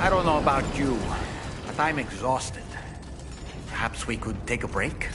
I don't know about you, but I'm exhausted. Perhaps we could take a break?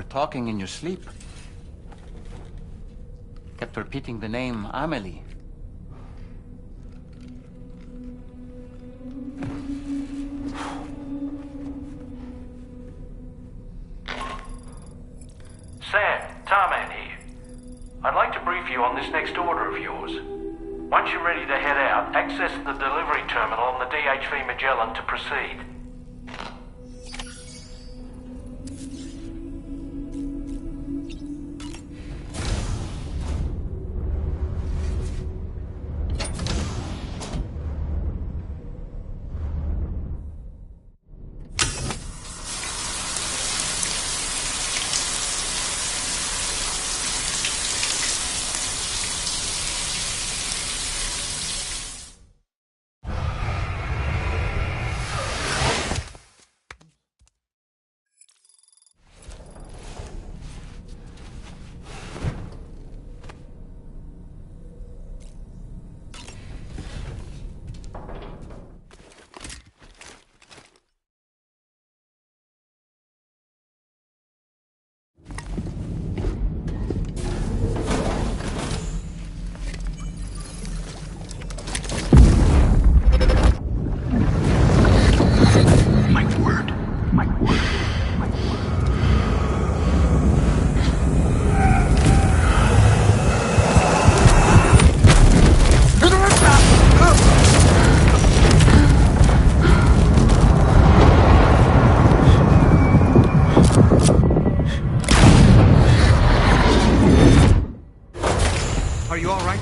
Talking in your sleep. Kept repeating the name Amelie. Sam, Tarman here. I'd like to brief you on this next order of yours. Once you're ready to head out, access the delivery terminal on the DHV Magellan to proceed.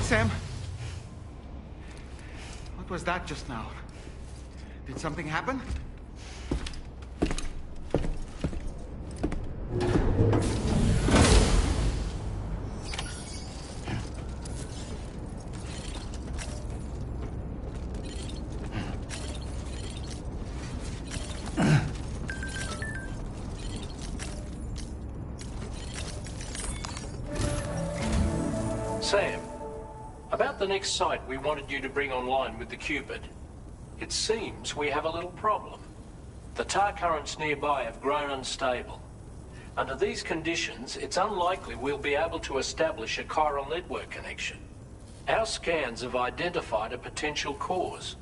Sam? What was that just now? Did something happen? Sam, about the next site we wanted you to bring online with the Cupid. It seems we have a little problem. The tar currents nearby have grown unstable. Under these conditions, it's unlikely we'll be able to establish a chiral network connection. Our scans have identified a potential cause.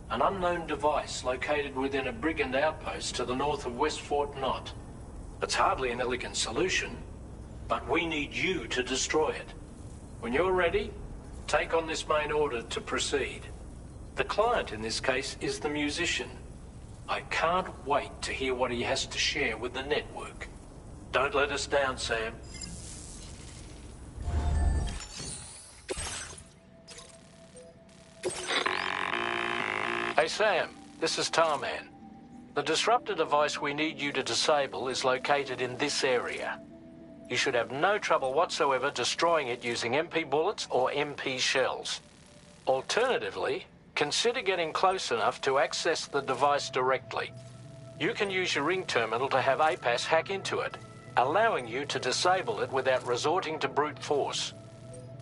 An unknown device located within a brigand outpost to the north of West Fort Knot. It's hardly an elegant solution, but we need you to destroy it. When you're ready, take on this main order to proceed. The client in this case is the musician. I can't wait to hear what he has to share with the network. Don't let us down, Sam. Hey, Sam, this is Tarman. The disruptor device we need you to disable is located in this area. You should have no trouble whatsoever destroying it using MP bullets or MP shells. Alternatively, consider getting close enough to access the device directly. You can use your ring terminal to have APAS hack into it, allowing you to disable it without resorting to brute force.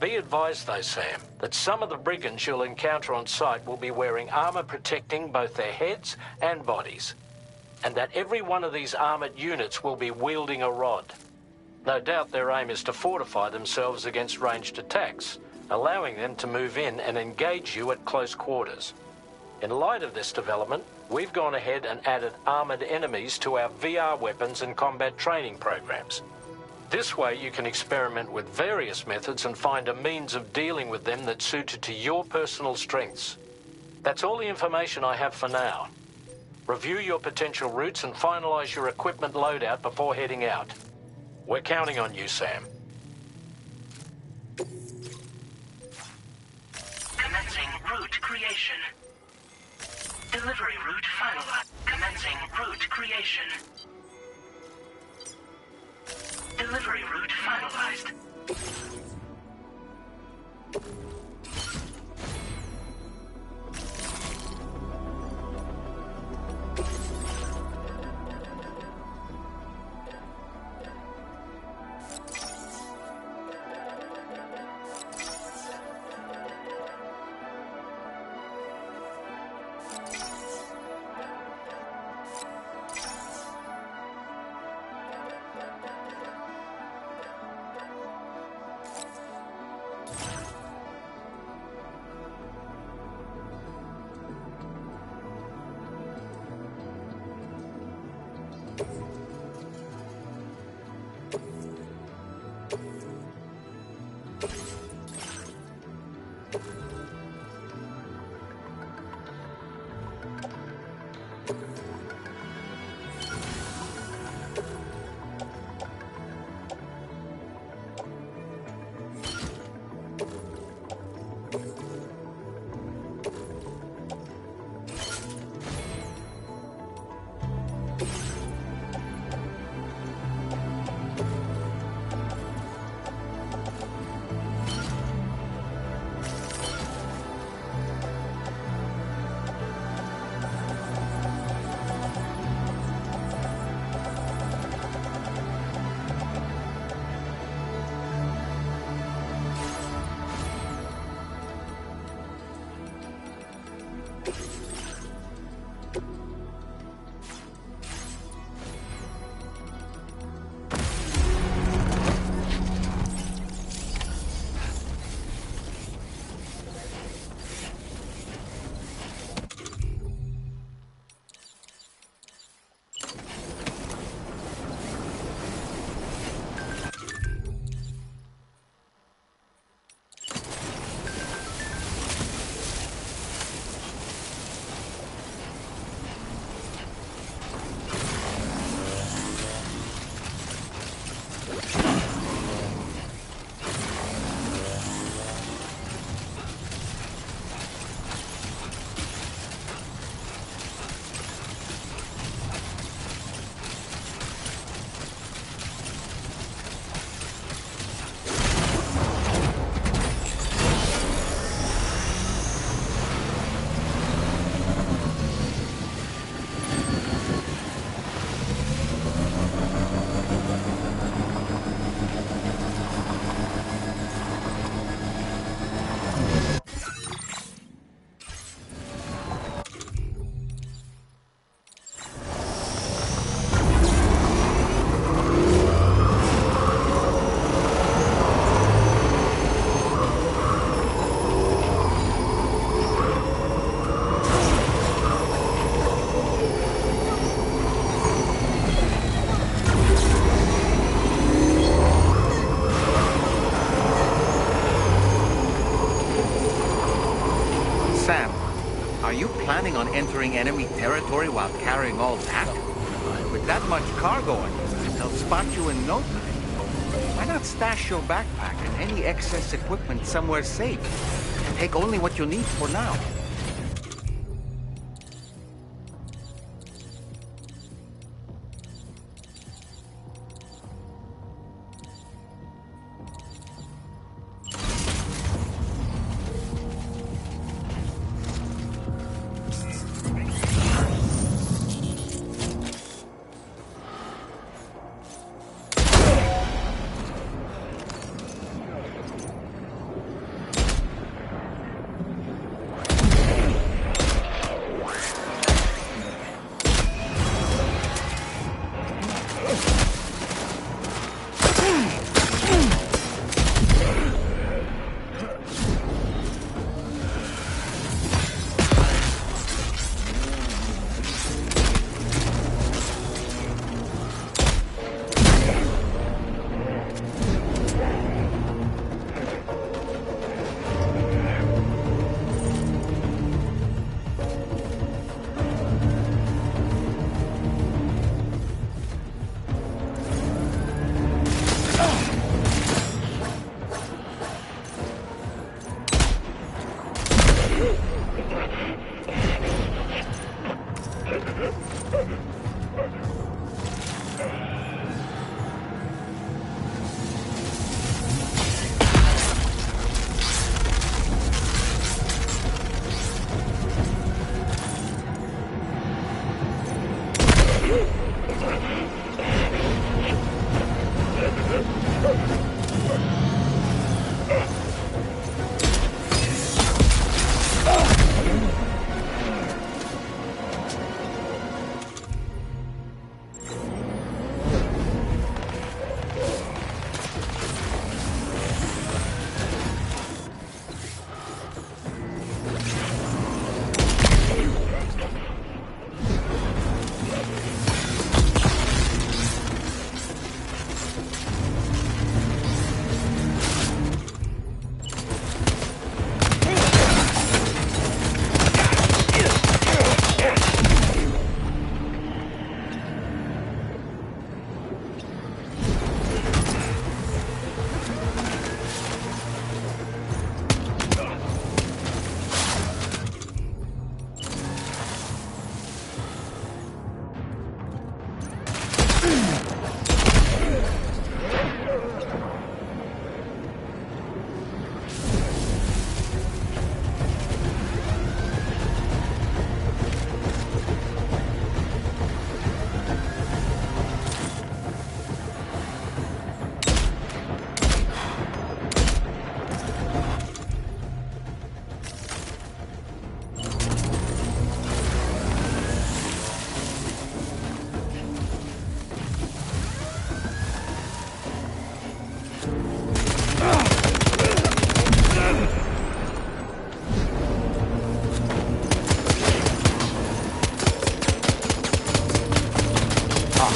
Be advised though, Sam, that some of the brigands you'll encounter on site will be wearing armor protecting both their heads and bodies, and that every one of these armored units will be wielding a rod. No doubt their aim is to fortify themselves against ranged attacks, allowing them to move in and engage you at close quarters. In light of this development, we've gone ahead and added armored enemies to our VR weapons and combat training programs. This way you can experiment with various methods and find a means of dealing with them that's suited to your personal strengths. That's all the information I have for now. Review your potential routes and finalize your equipment loadout before heading out. We're counting on you, Sam. Commencing route creation. Delivery route finalized. Commencing route creation. Delivery route finalized. Planning on entering enemy territory while carrying all that? With that much cargo on you, they'll spot you in no time. Why not stash your backpack and any excess equipment somewhere safe? Take only what you need for now.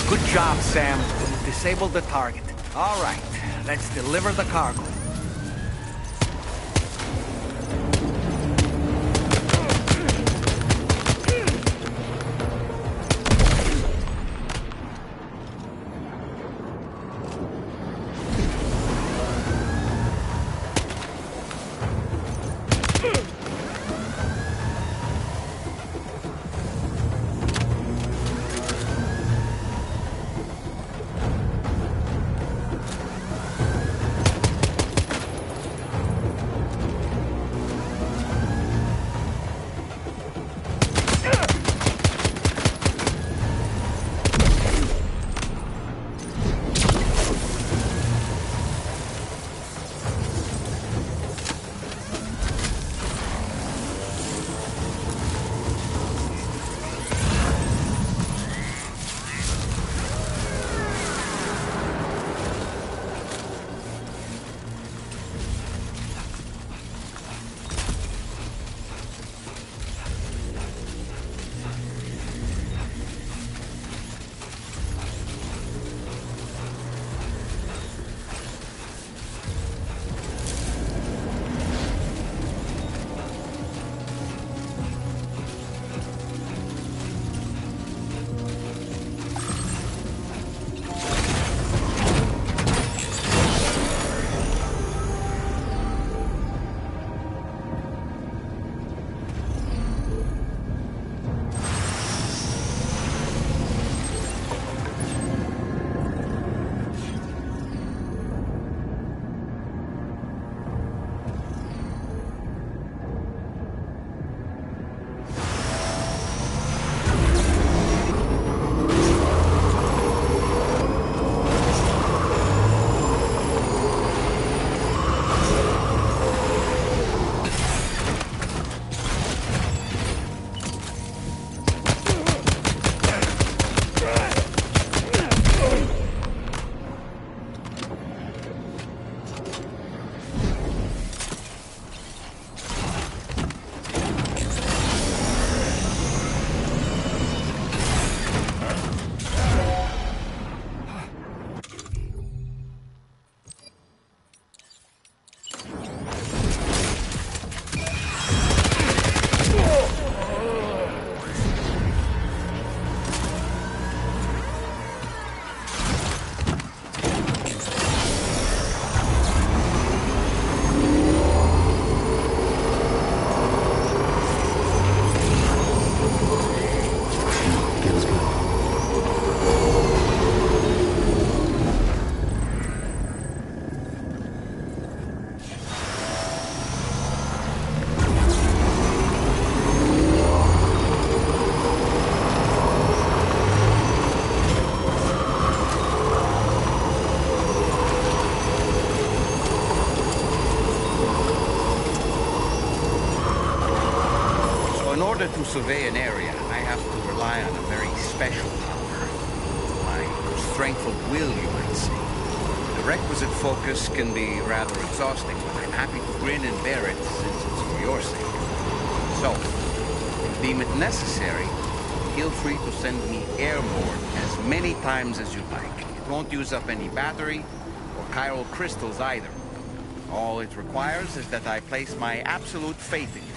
Good job, Sam. Disabled the target. All right, let's deliver the cargo. survey an area, I have to rely on a very special power. My strength of will, you might say. The requisite focus can be rather exhausting, but I'm happy to grin and bear it since it's for your sake. So, if you deem it necessary, feel free to send me airborne as many times as you'd like. It won't use up any battery or chiral crystals either. All it requires is that I place my absolute faith in you.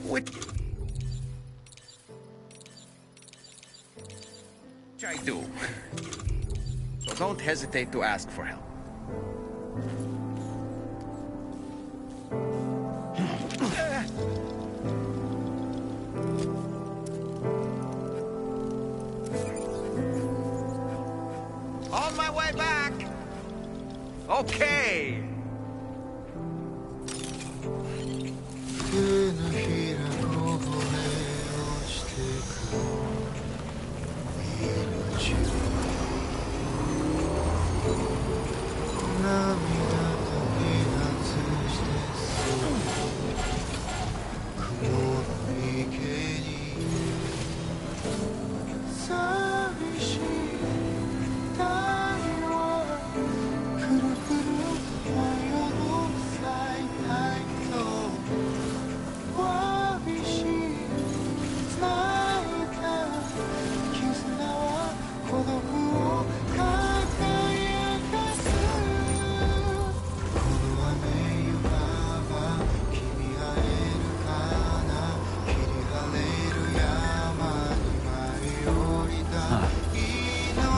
Which I do. So don't hesitate to ask for help. On my way back! Okay!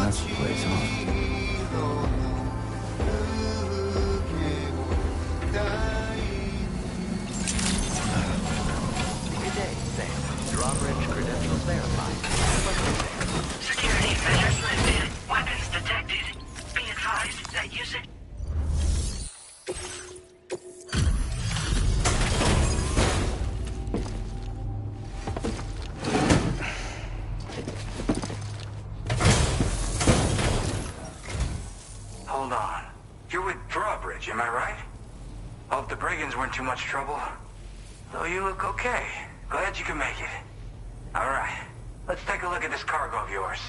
That's the place, huh? Good day, Sam. Drawbridge credentials verified. Security measures lifted. Weapons detected. Be advised that usage... Hold on. You're with Drawbridge, am I right? Hope the brigands weren't too much trouble. Though you look okay. Glad you can make it. Alright. Let's take a look at this cargo of yours.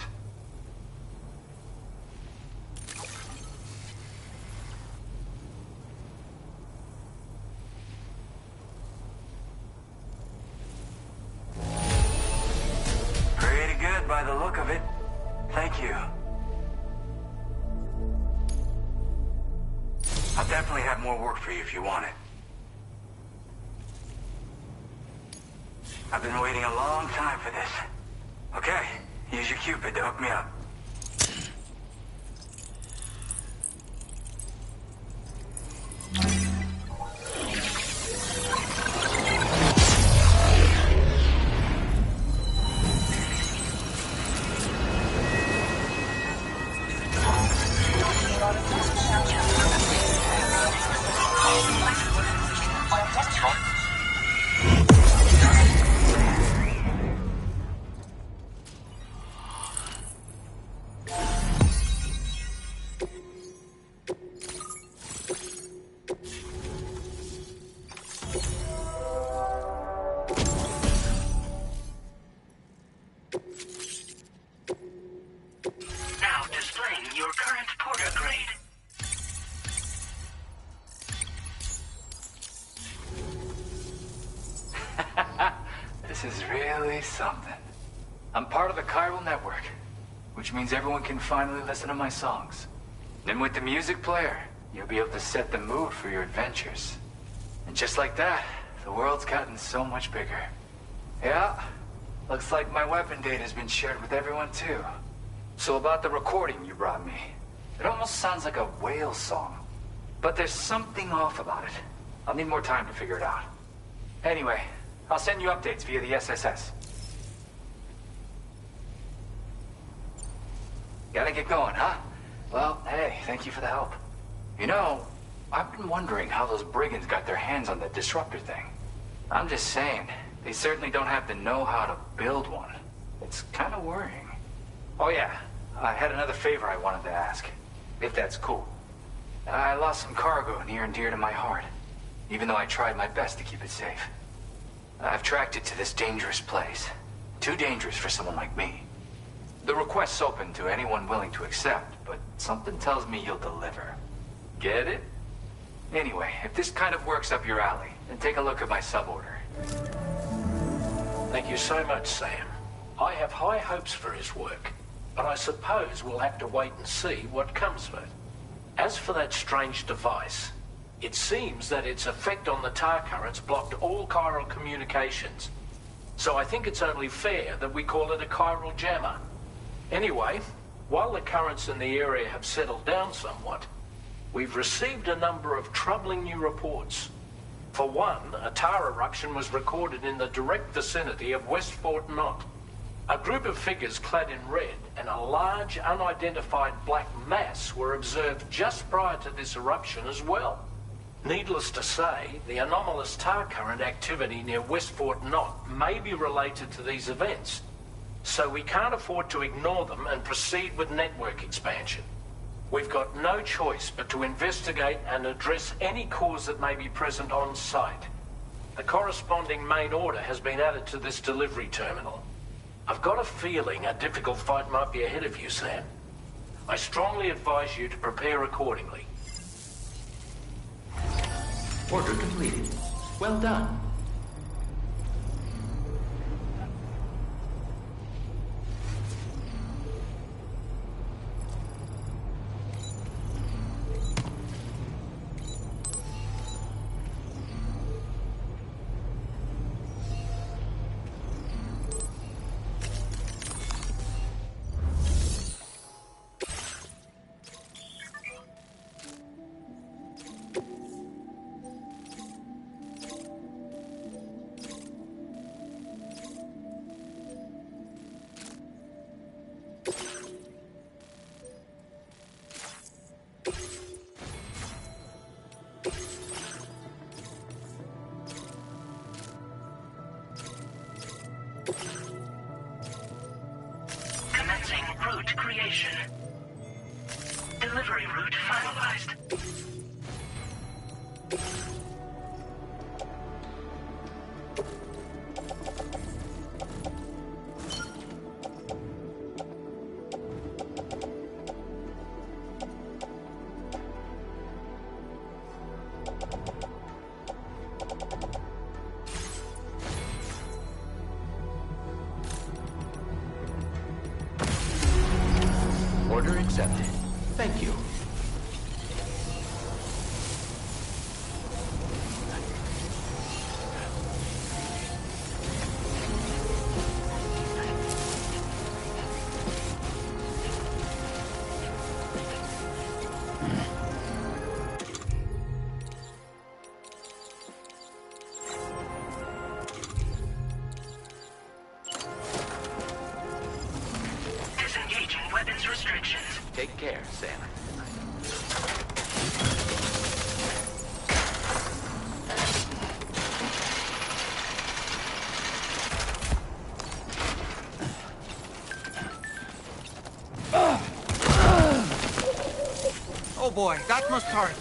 Pretty good by the look of it. Thank you. I'll definitely have more work for you if you want it. I've been waiting a long time for this. Okay, use your Cupid to hook me up. Now displaying your current porter grade. This is really something. I'm part of the chiral network, which means everyone can finally listen to my songs. And with the music player, you'll be able to set the mood for your adventures. And just like that, the world's gotten so much bigger. Yeah, looks like my weapon data has been shared with everyone too. So about the recording you brought me, it almost sounds like a whale song. But there's something off about it. I'll need more time to figure it out. Anyway, I'll send you updates via the SSS. Gotta get going, huh? Well, hey, thank you for the help. You know, I've been wondering how those brigands got their hands on the disruptor thing. I'm just saying, they certainly don't have the know-how to build one. It's kind of worrying. Oh yeah, I had another favor I wanted to ask, if that's cool. I lost some cargo near and dear to my heart, even though I tried my best to keep it safe. I've tracked it to this dangerous place. Too dangerous for someone like me. The request's open to anyone willing to accept, but something tells me you'll deliver. Get it? Anyway, if this kind of works up your alley, then take a look at my suborder. Thank you so much, Sam. I have high hopes for his work, but I suppose we'll have to wait and see what comes of it. As for that strange device, it seems that its effect on the tar currents blocked all chiral communications. So I think it's only fair that we call it a chiral jammer. Anyway, while the currents in the area have settled down somewhat, we've received a number of troubling new reports. For one, a tar eruption was recorded in the direct vicinity of West Fort Knot. A group of figures clad in red and a large unidentified black mass were observed just prior to this eruption as well. Needless to say, the anomalous tar current activity near West Fort Knot may be related to these events, so we can't afford to ignore them and proceed with network expansion. We've got no choice but to investigate and address any cause that may be present on site. The corresponding main order has been added to this delivery terminal. I've got a feeling a difficult fight might be ahead of you, Sam. I strongly advise you to prepare accordingly. Order completed. Well done. Commencing route creation. Delivery route finalized. Order accepted. Thank you. Disengaging weapons restrictions. Take care, Sam. Oh boy, that must hurt.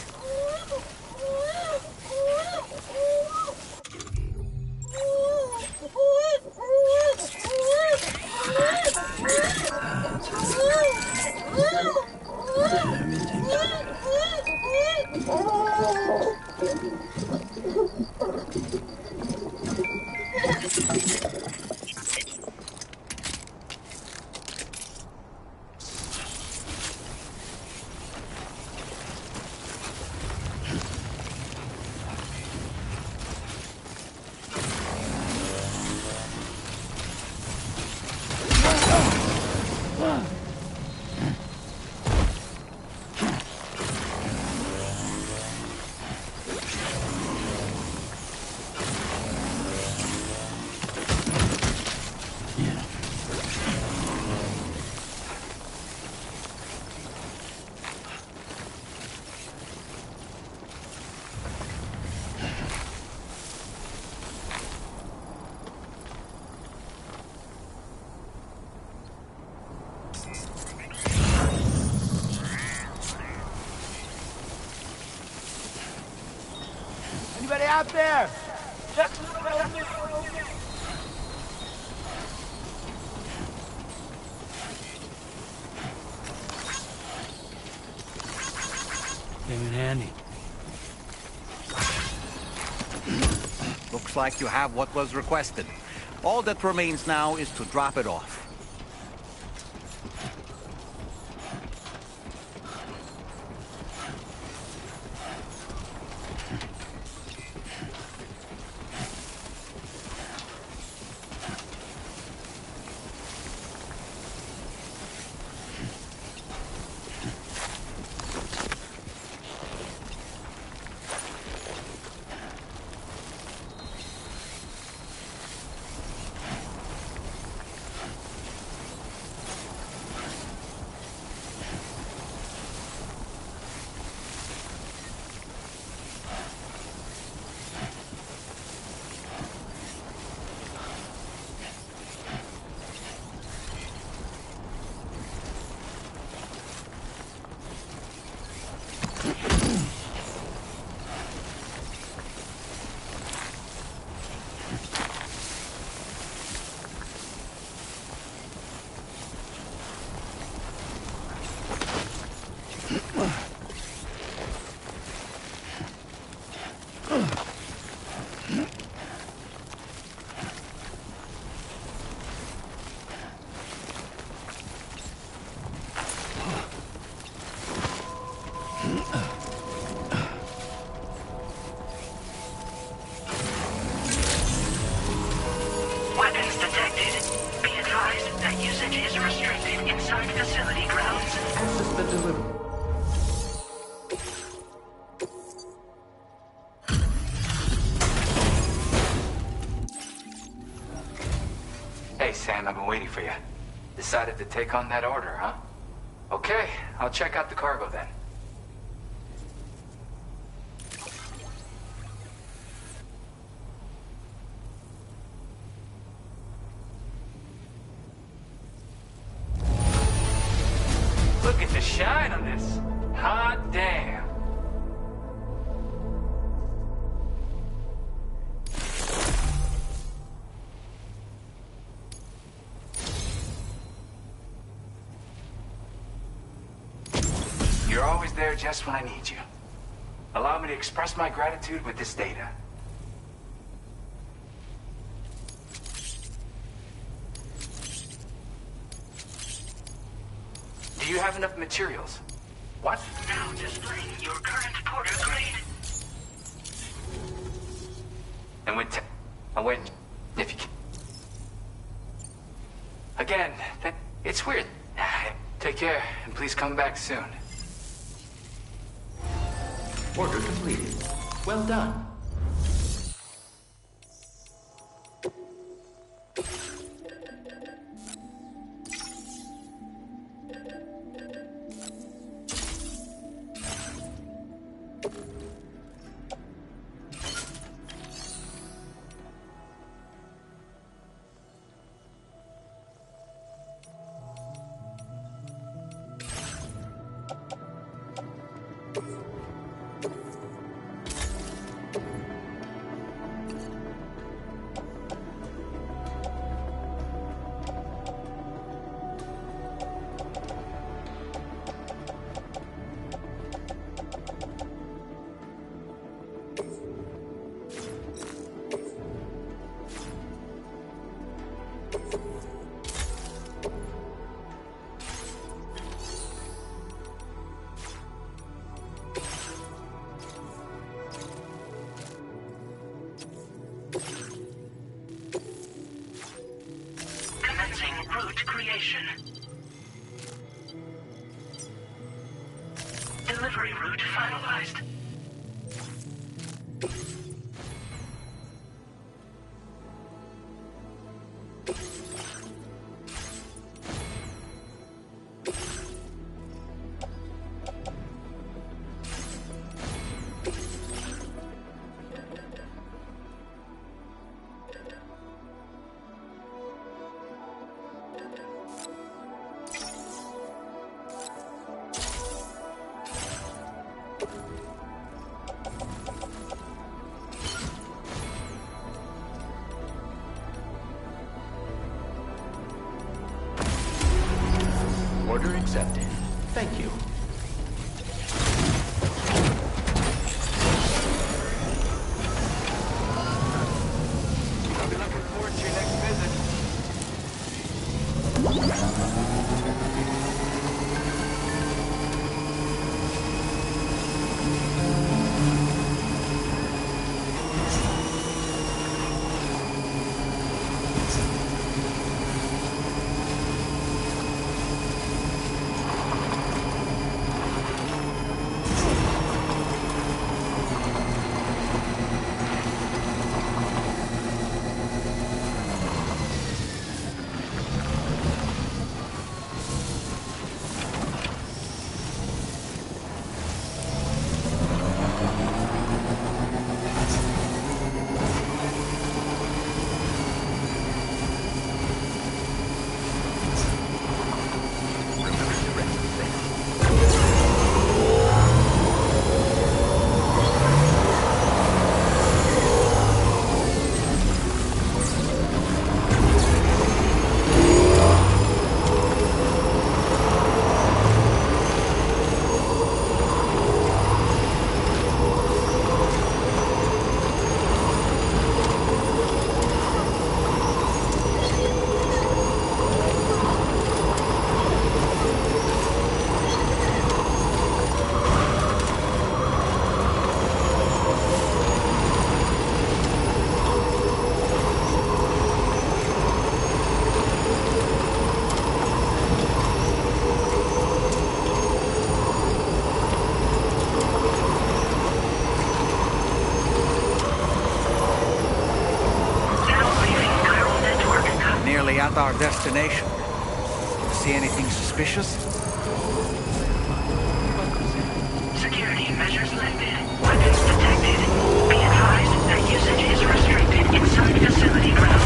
Anybody out there? Just a little bit of Came in handy. Looks like you have what was requested. All that remains now is to drop it off. Weapons detected. Be advised that usage is restricted inside facility grounds. Access the delivery. Hey, Sam, I've been waiting for you. Decided to take on that order, huh? Okay, I'll check out the cargo then. Look at the shine on this. Hot damn. You're always there just when I need you. Allow me to express my gratitude with this data. Do you have enough materials? What? Now displaying your current porter grade. And when if you can. Again, it's weird. Take care, and please come back soon. Order completed. Well done. Commencing route creation. Delivery route finalized. Order accepted. Thank you. At our destination. See anything suspicious? Security measures lifted. Weapons detected. Be advised that usage is restricted inside facility grounds.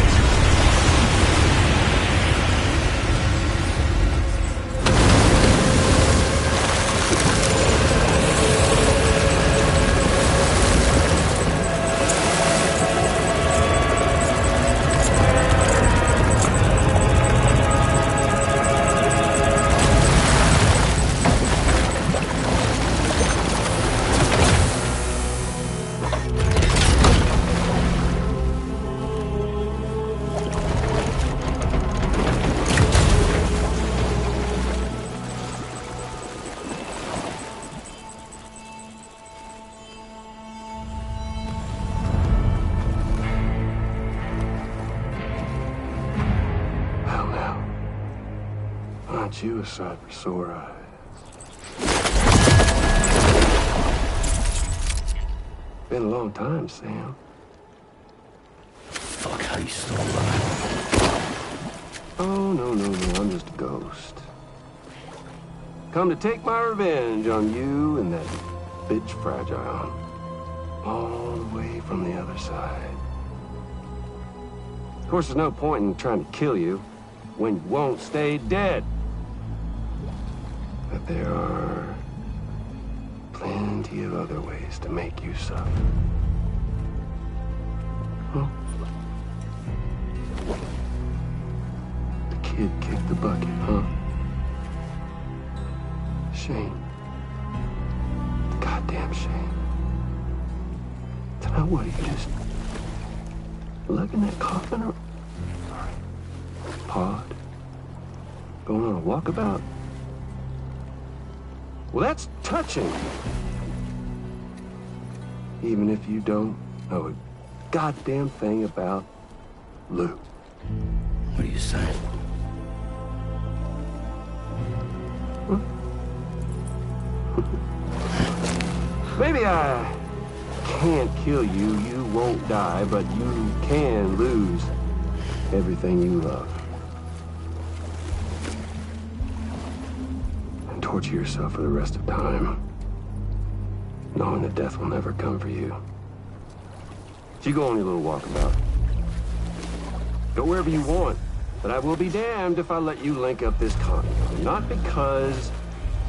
You a sight for sore eyes. Been a long time, Sam. Fuck, how you still alive? Oh, no, I'm just a ghost. Come to take my revenge on you and that bitch Fragile. All the way from the other side. Of course, there's no point in trying to kill you when you won't stay dead. But there are plenty of other ways to make you suffer. Huh? The kid kicked the bucket, huh? Shame. Goddamn shame. So now what, you just lugging that coffin or pod? Going on a walkabout? Well, that's touching. Even if you don't know a goddamn thing about Lou. What are you saying? Huh? Maybe I can't kill you, you won't die, but you can lose everything you love. Torture yourself for the rest of time, knowing that death will never come for you. So you go on your little walkabout. Go wherever you want, but I will be damned if I let you link up this continent. Not because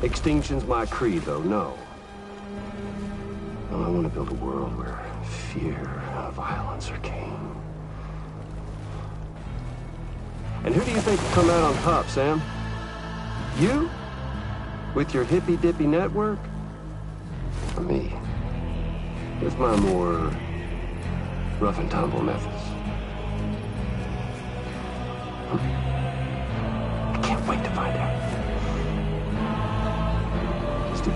extinction's my creed, though, no. No, I want to build a world where fear and violence are king. And who do you think will come out on top, Sam? You? With your hippy-dippy network? Or me? With my more rough and tumble methods? I can't wait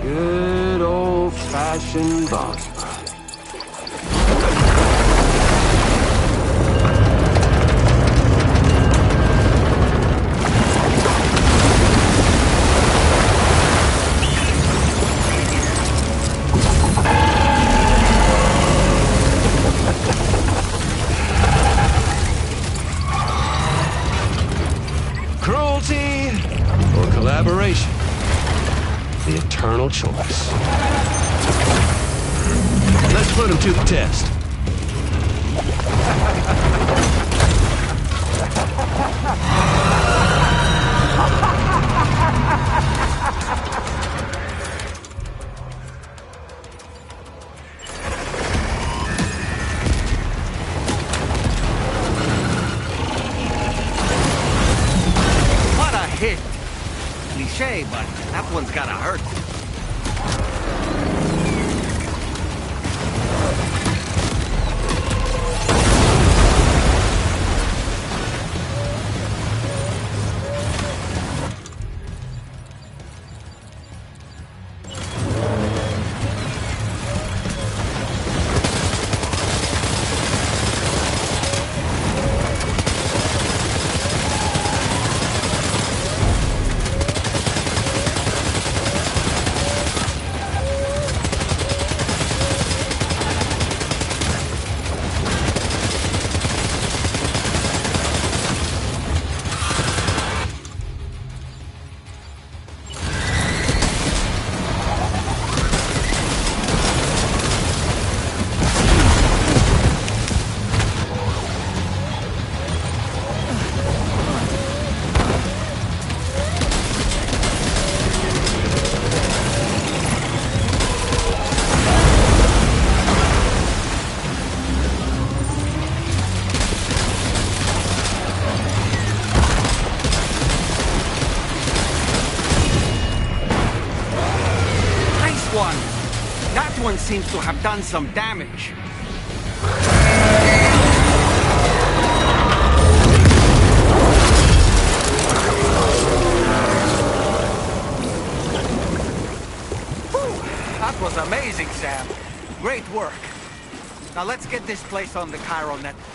Good old-fashioned boss fight. Cruelty or collaboration? The eternal choice. Let's put him to the test. What a hit! Cliché, but that one's gotta hurt. That one seems to have done some damage. Whew, that was amazing, Sam. Great work. Now let's get this place on the Cairo network.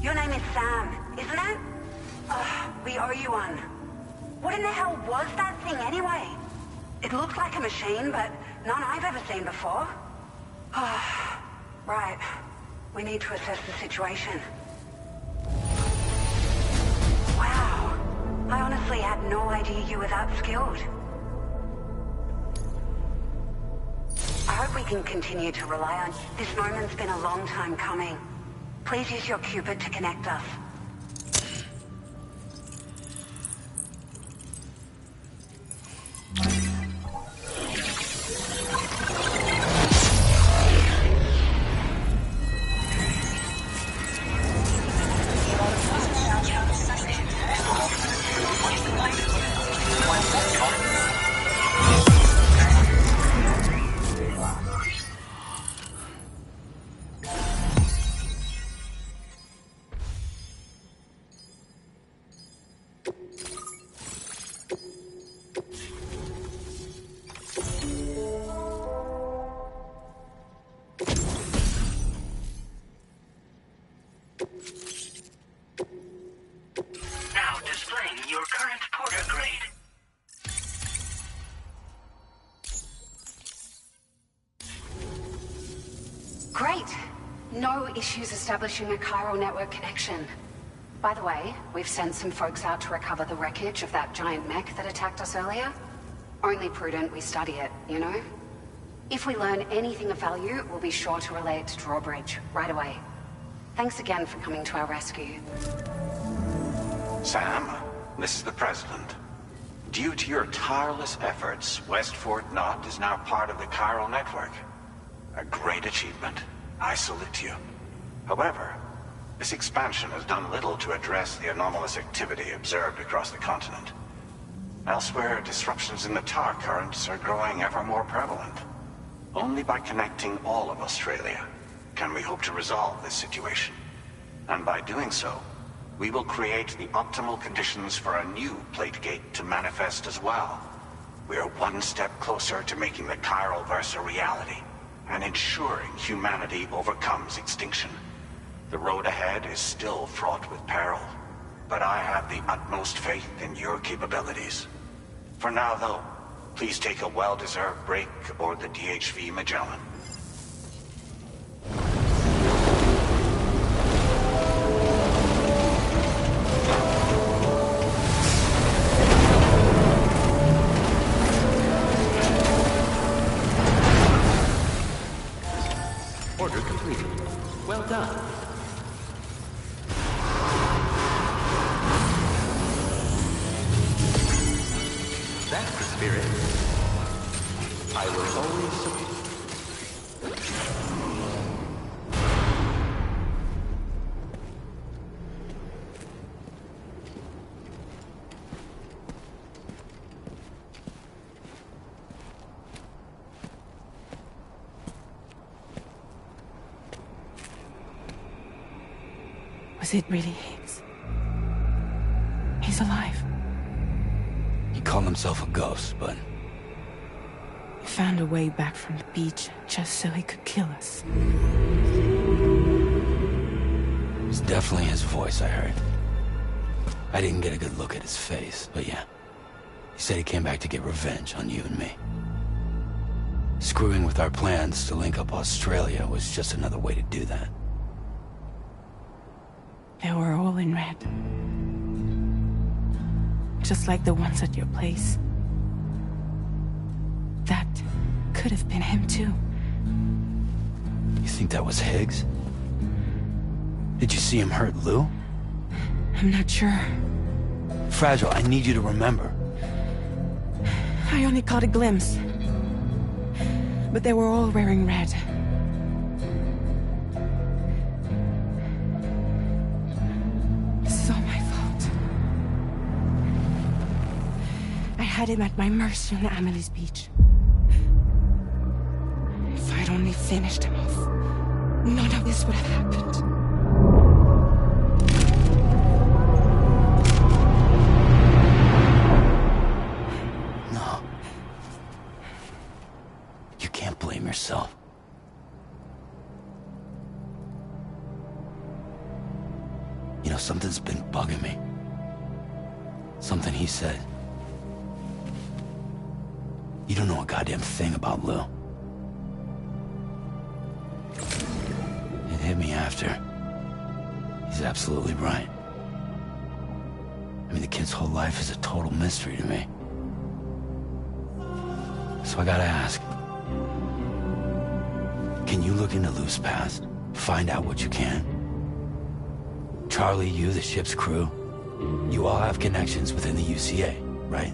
Your name is Sam, isn't it? We owe you one. What in the hell was that thing anyway? It looked like a machine, but none I've ever seen before. Right. We need to assess the situation. Wow. I honestly had no idea you were that skilled. I hope we can continue to rely on you. This moment's been a long time coming. Please use your Cupid to connect us. No issues establishing a chiral network connection. By the way, we've sent some folks out to recover the wreckage of that giant mech that attacked us earlier. Only prudent we study it, you know? If we learn anything of value, we'll be sure to relay it to Drawbridge right away. Thanks again for coming to our rescue. Sam, this is the President. Due to your tireless efforts, West Fort Knot is now part of the chiral network. A great achievement. I salute you. However, this expansion has done little to address the anomalous activity observed across the continent. Elsewhere, disruptions in the tar currents are growing ever more prevalent. Only by connecting all of Australia can we hope to resolve this situation. And by doing so, we will create the optimal conditions for a new Plategate to manifest as well. We are one step closer to making the chiral verse a reality, and ensuring humanity overcomes extinction. The road ahead is still fraught with peril, but I have the utmost faith in your capabilities. For now, though, please take a well-deserved break aboard the DHV Magellan. Order completed. Well done. That's the spirit. I will always support. Was it really Higgs? He's alive. He called himself a ghost, but... He found a way back from the beach just so he could kill us. It was definitely his voice I heard. I didn't get a good look at his face, but yeah. He said he came back to get revenge on you and me. Screwing with our plans to link up Australia was just another way to do that. They were all in red. Just like the ones at your place. That could have been him too. You think that was Higgs? Did you see him hurt Lou? I'm not sure. Fragile, I need you to remember. I only caught a glimpse. But they were all wearing red. This is all my fault. I had him at my mercy on Amelie's beach. If I'd only finished him off, none of this would have happened. No. You can't blame yourself. You know, something's been bugging me. Something he said. You don't know a goddamn thing about Lou. It hit me after. He's absolutely right. I mean, the kid's whole life is a total mystery to me. So I gotta ask. Can you look into Lou's past? Find out what you can? Charlie, you, the ship's crew, you all have connections within the UCA, right?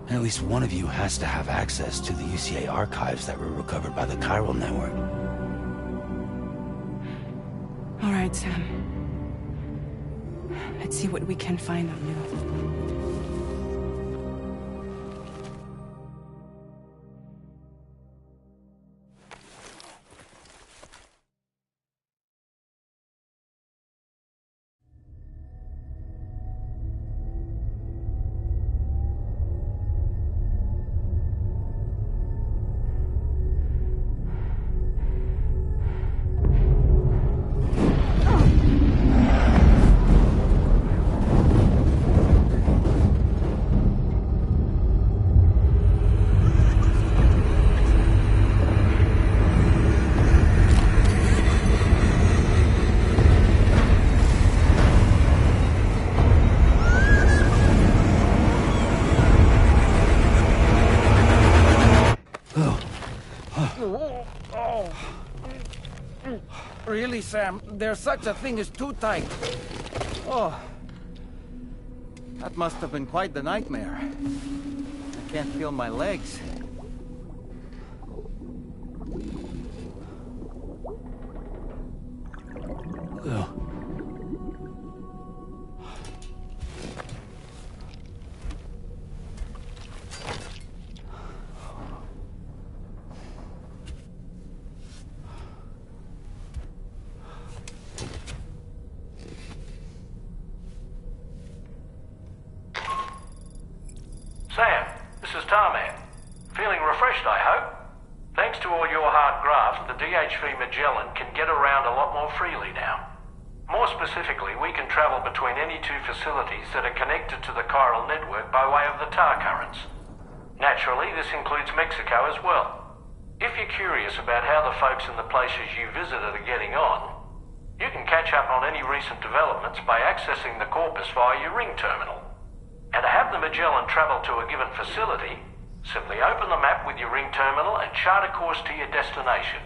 And at least one of you has to have access to the UCA archives that were recovered by the chiral network. All right, Sam. Let's see what we can find on Lou. Really, Sam? There's such a thing as too tight. Oh. That must have been quite the nightmare. I can't feel my legs. Ugh. Sam, this is Tarman. Feeling refreshed, I hope? Thanks to all your hard graft, the DHV Magellan can get around a lot more freely now. More specifically, we can travel between any two facilities that are connected to the chiral network by way of the tar currents. Naturally, this includes Mexico as well. If you're curious about how the folks in the places you visited are getting on, you can catch up on any recent developments by accessing the Corpus via your ring terminal. And to have the Magellan travel to a given facility, simply open the map with your ring terminal and chart a course to your destination.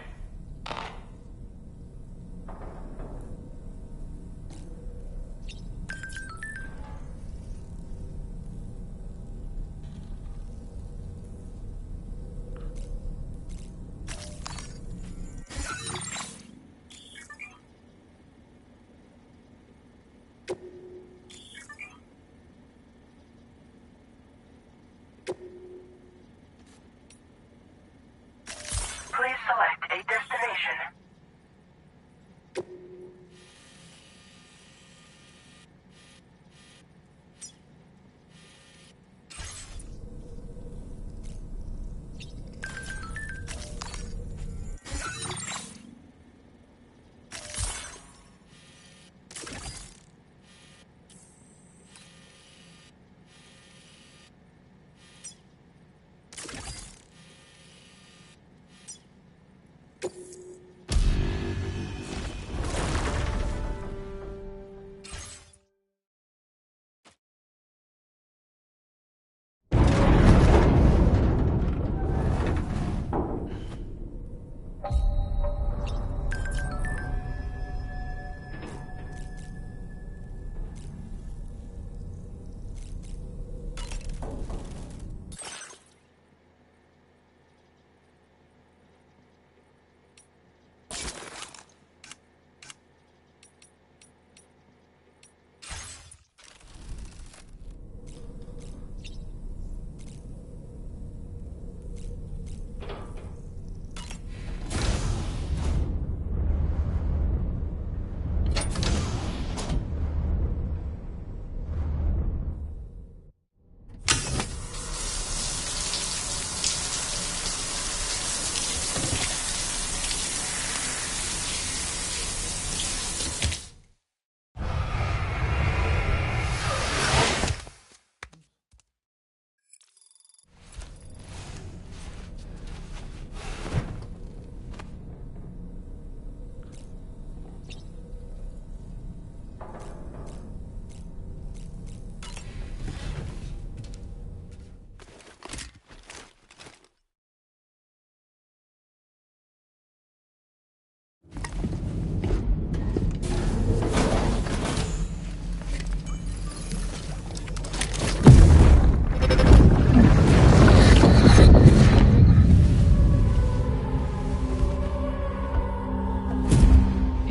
Please select a destination.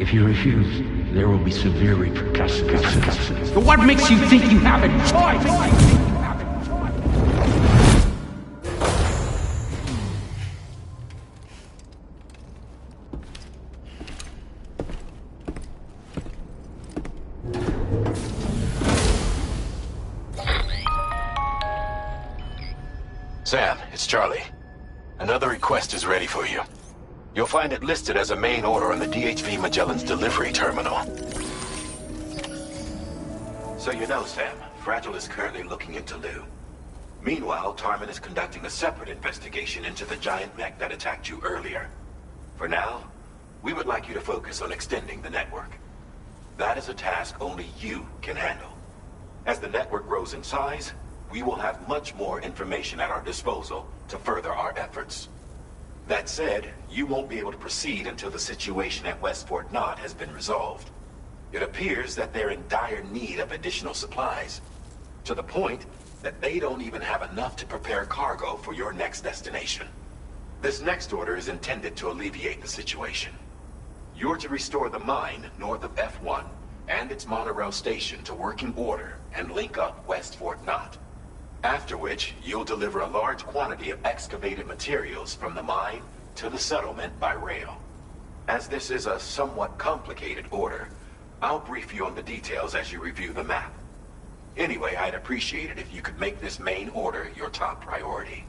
If you refuse, there will be severe repercussions. But what makes you think you have a choice? Sam, it's Charlie. Another request is ready for you. You'll find it listed as a main order on the DHV Magellan's delivery terminal. So you know, Sam, Fragile is currently looking into Lou. Meanwhile, Tarman is conducting a separate investigation into the giant mech that attacked you earlier. For now, we would like you to focus on extending the network. That is a task only you can handle. As the network grows in size, we will have much more information at our disposal to further our efforts. That said, you won't be able to proceed until the situation at West Fort Knott has been resolved. It appears that they're in dire need of additional supplies, to the point that they don't even have enough to prepare cargo for your next destination. This next order is intended to alleviate the situation. You're to restore the mine north of F1 and its monorail station to working order and link up West Fort Knott. After which, you'll deliver a large quantity of excavated materials from the mine to the settlement by rail. As this is a somewhat complicated order, I'll brief you on the details as you review the map. Anyway, I'd appreciate it if you could make this main order your top priority.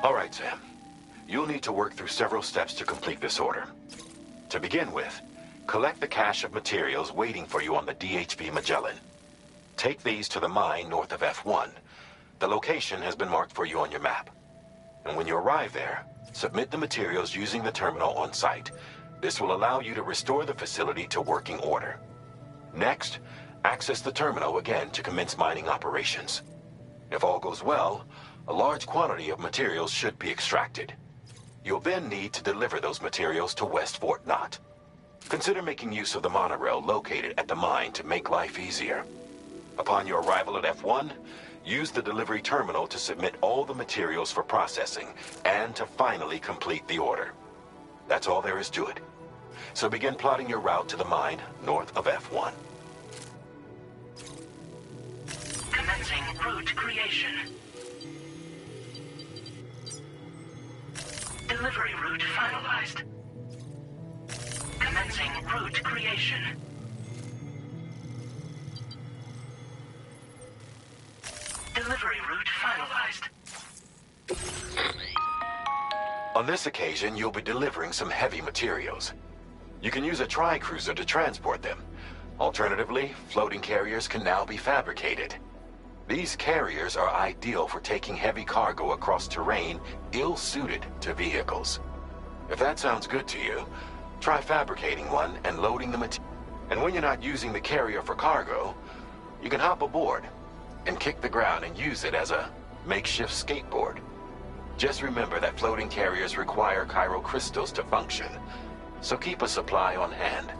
All right, Sam. You'll need to work through several steps to complete this order. To begin with, collect the cache of materials waiting for you on the DHV Magellan. Take these to the mine north of F1. The location has been marked for you on your map. And when you arrive there, submit the materials using the terminal on site. This will allow you to restore the facility to working order. Next, access the terminal again to commence mining operations. If all goes well, a large quantity of materials should be extracted. You'll then need to deliver those materials to West Fort Knott. Consider making use of the monorail located at the mine to make life easier. Upon your arrival at F1, use the delivery terminal to submit all the materials for processing and to finally complete the order. That's all there is to it. So begin plotting your route to the mine north of F1. Commencing route creation. Delivery route finalized. Commencing route creation. Delivery route finalized. On this occasion, you'll be delivering some heavy materials. You can use a tri-cruiser to transport them. Alternatively, floating carriers can now be fabricated. These carriers are ideal for taking heavy cargo across terrain ill-suited to vehicles. If that sounds good to you, try fabricating one and loading the material. And when you're not using the carrier for cargo, you can hop aboard and kick the ground and use it as a makeshift skateboard. Just remember that floating carriers require chiral crystals to function, so keep a supply on hand.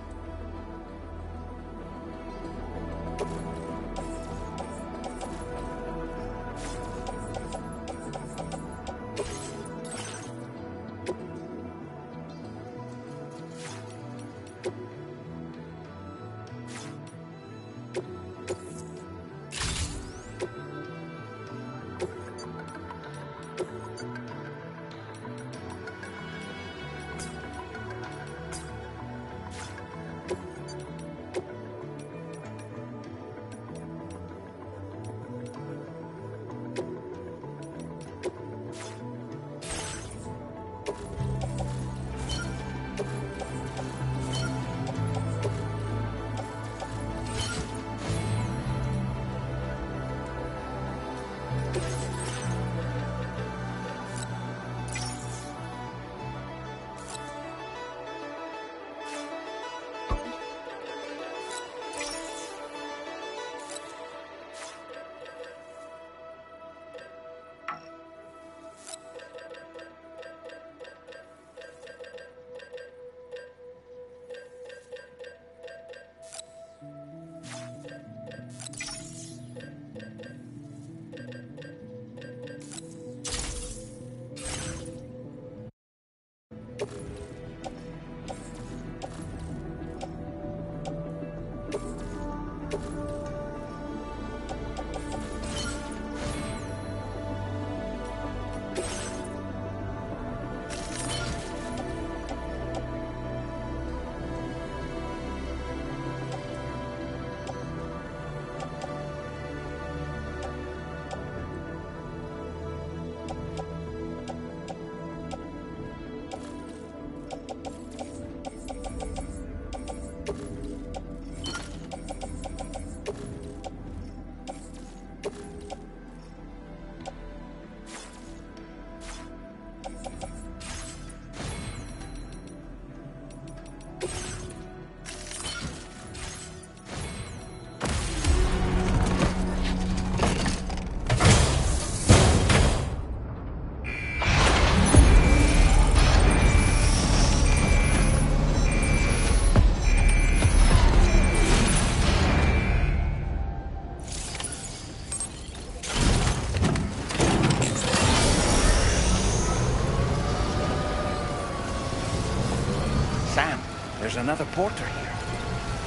There's another porter here.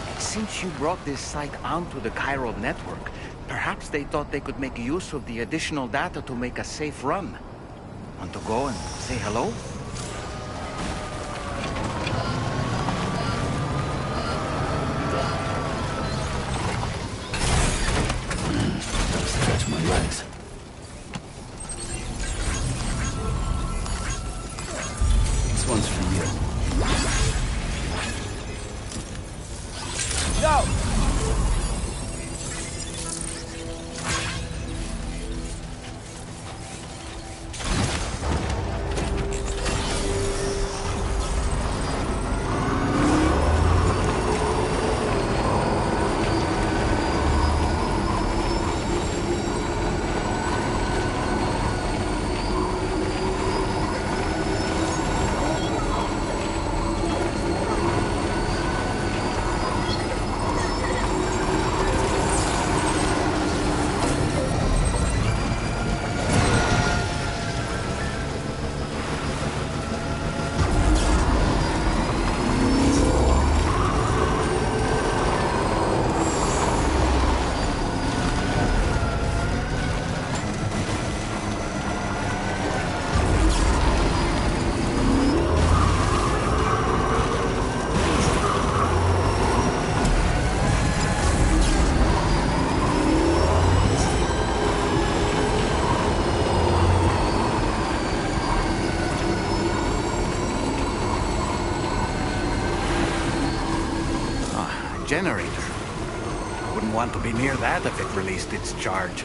And since you brought this site onto the chiral network, perhaps they thought they could make use of the additional data to make a safe run. Want to go and say hello? Stretch my legs. This one's for you. Go! Generator. Wouldn't want to be near that if it released its charge.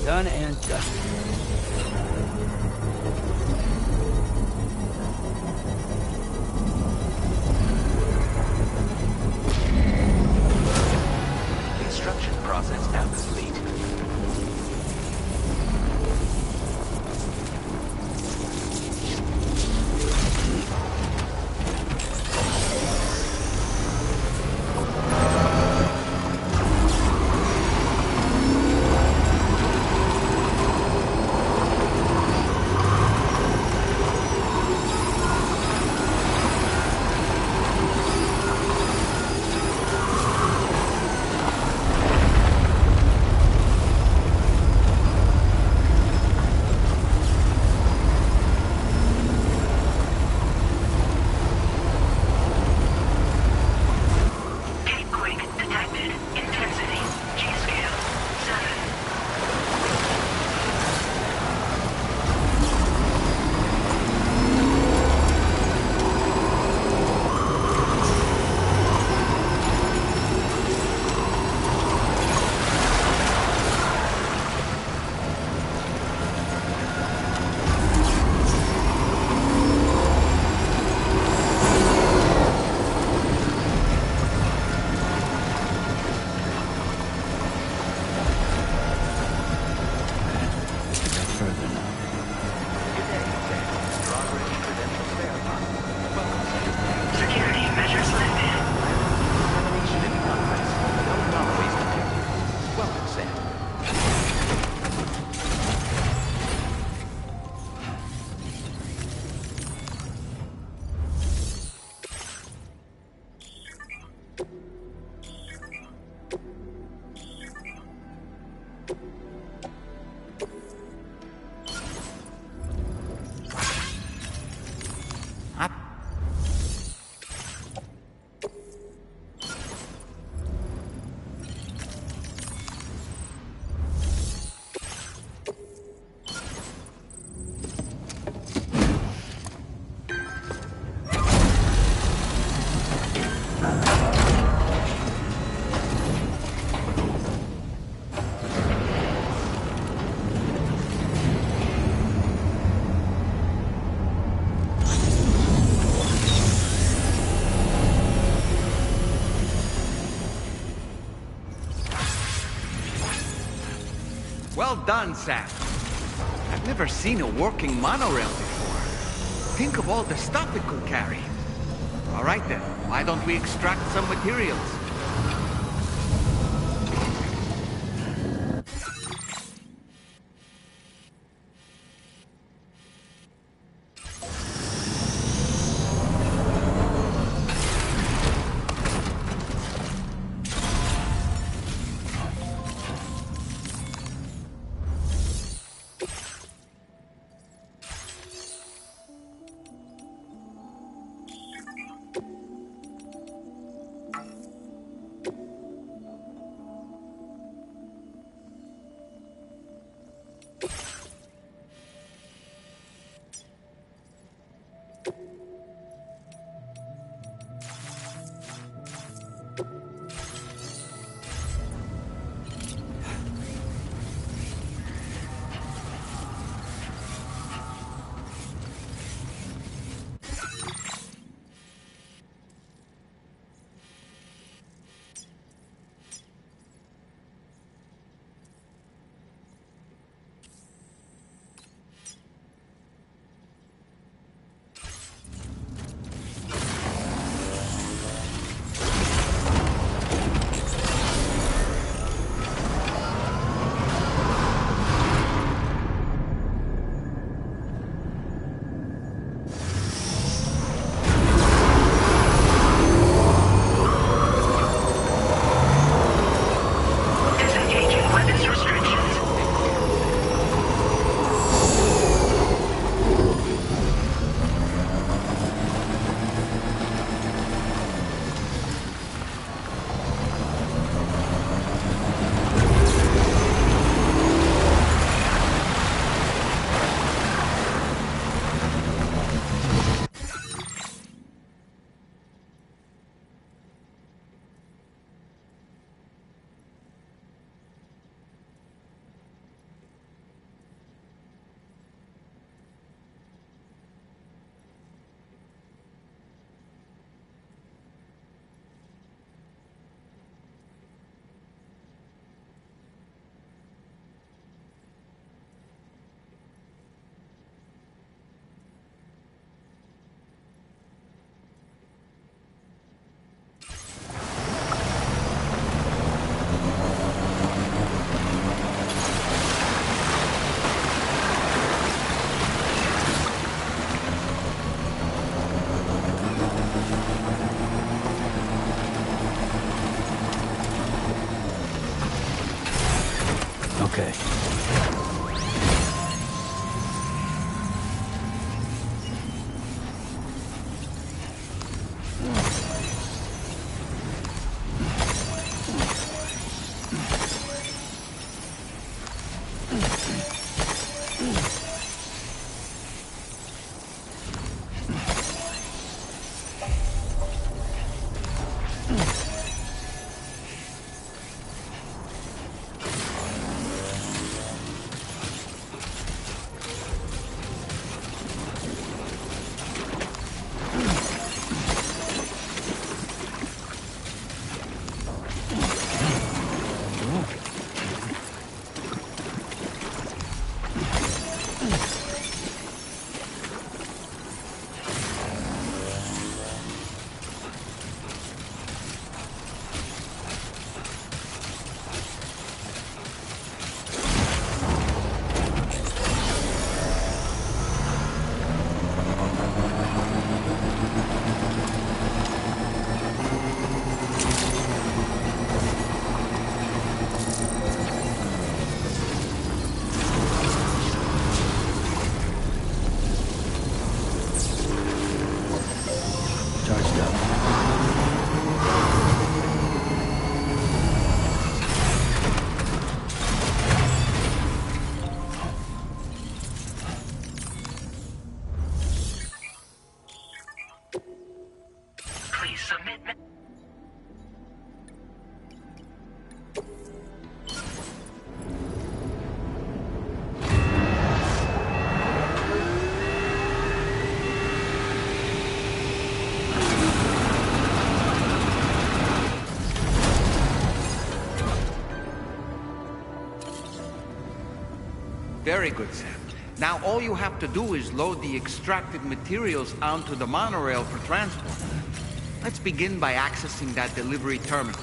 Done and dusted. Well done, Sam. I've never seen a working monorail before. Think of all the stuff it could carry. All right then, why don't we extract some materials? Okay. Very good, Sam. Now all you have to do is load the extracted materials onto the monorail for transport. Let's begin by accessing that delivery terminal.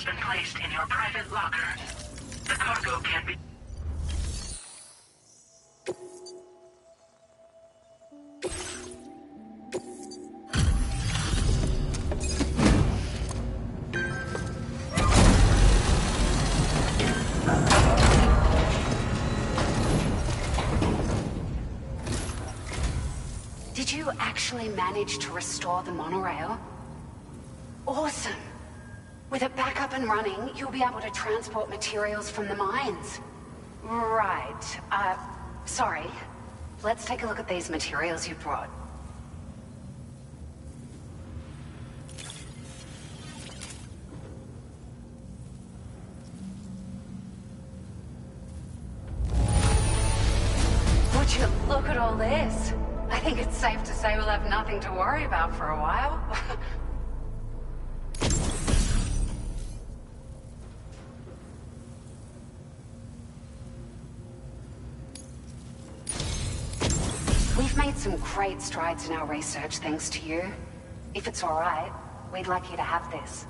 been placed in your private locker. The cargo can be... Did you actually manage to restore the monorail? Awesome! With it back up and running, you'll be able to transport materials from the mines. Right. Sorry. Let's take a look at these materials you brought. Would you look at all this? I think it's safe to say we'll have nothing to worry about for a while. We've made some great strides in our research thanks to you. If it's all right, we'd like you to have this.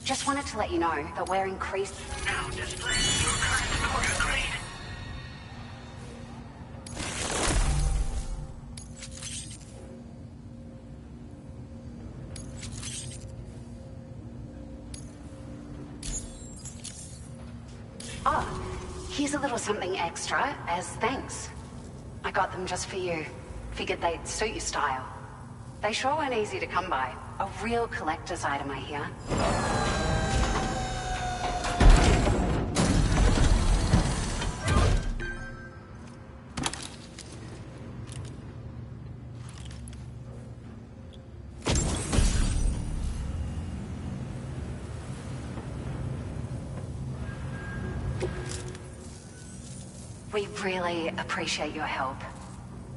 Just wanted to let you know that we're increased... Now display your current order grade. Oh, here's a little something extra as thanks. I got them just for you. Figured they'd suit your style. They sure weren't easy to come by. A real collector's item, I hear. We really appreciate your help.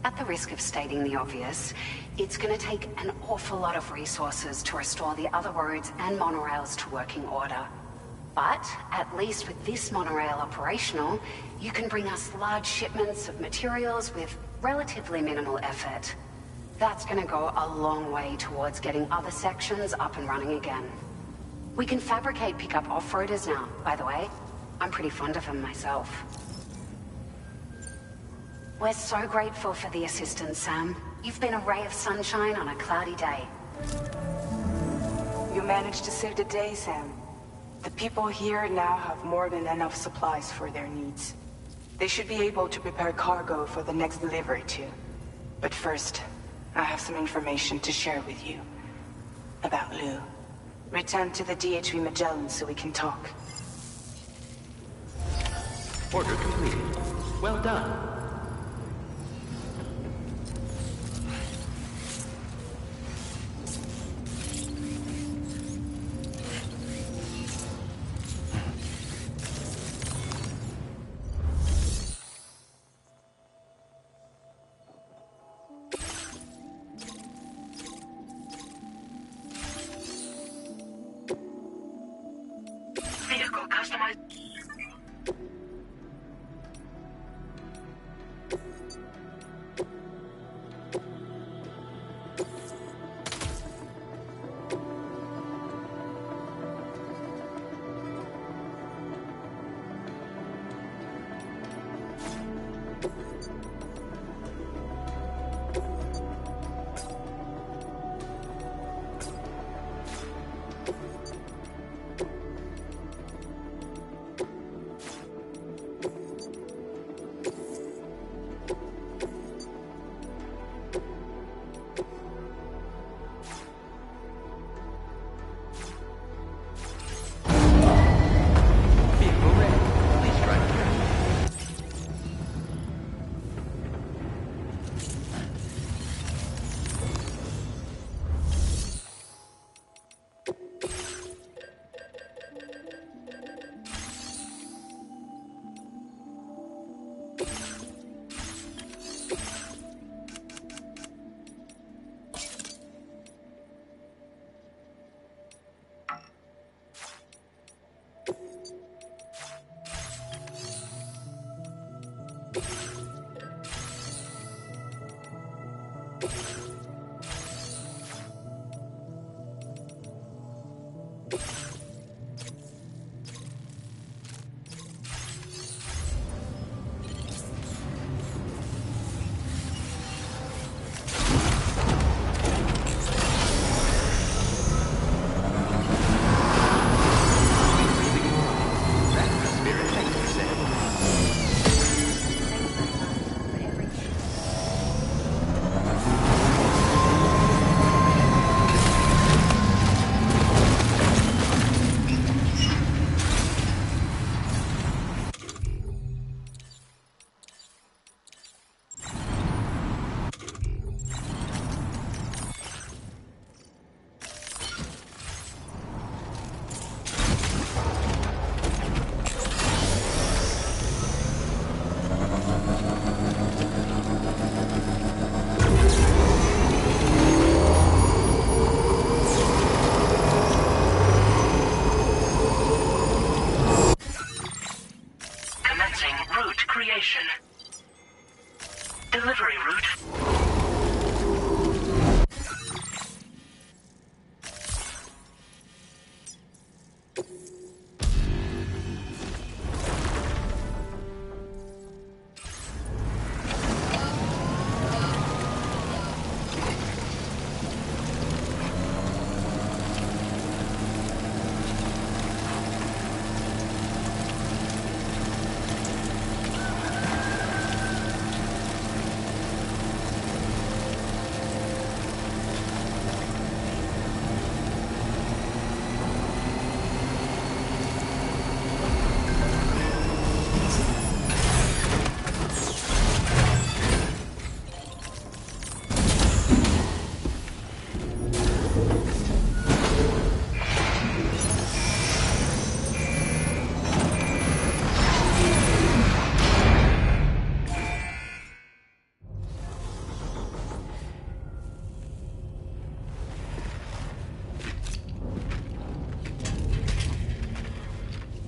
At the risk of stating the obvious, it's going to take an awful lot of resources to restore the other roads and monorails to working order. But, at least with this monorail operational, you can bring us large shipments of materials with relatively minimal effort. That's going to go a long way towards getting other sections up and running again. We can fabricate pickup off-roaders now, by the way. I'm pretty fond of them myself. We're so grateful for the assistance, Sam. You've been a ray of sunshine on a cloudy day. You managed to save the day, Sam. The people here now have more than enough supplies for their needs. They should be able to prepare cargo for the next delivery too. But first, I have some information to share with you. About Lou. Return to the DHV Magellan so we can talk. Order completed. Well done.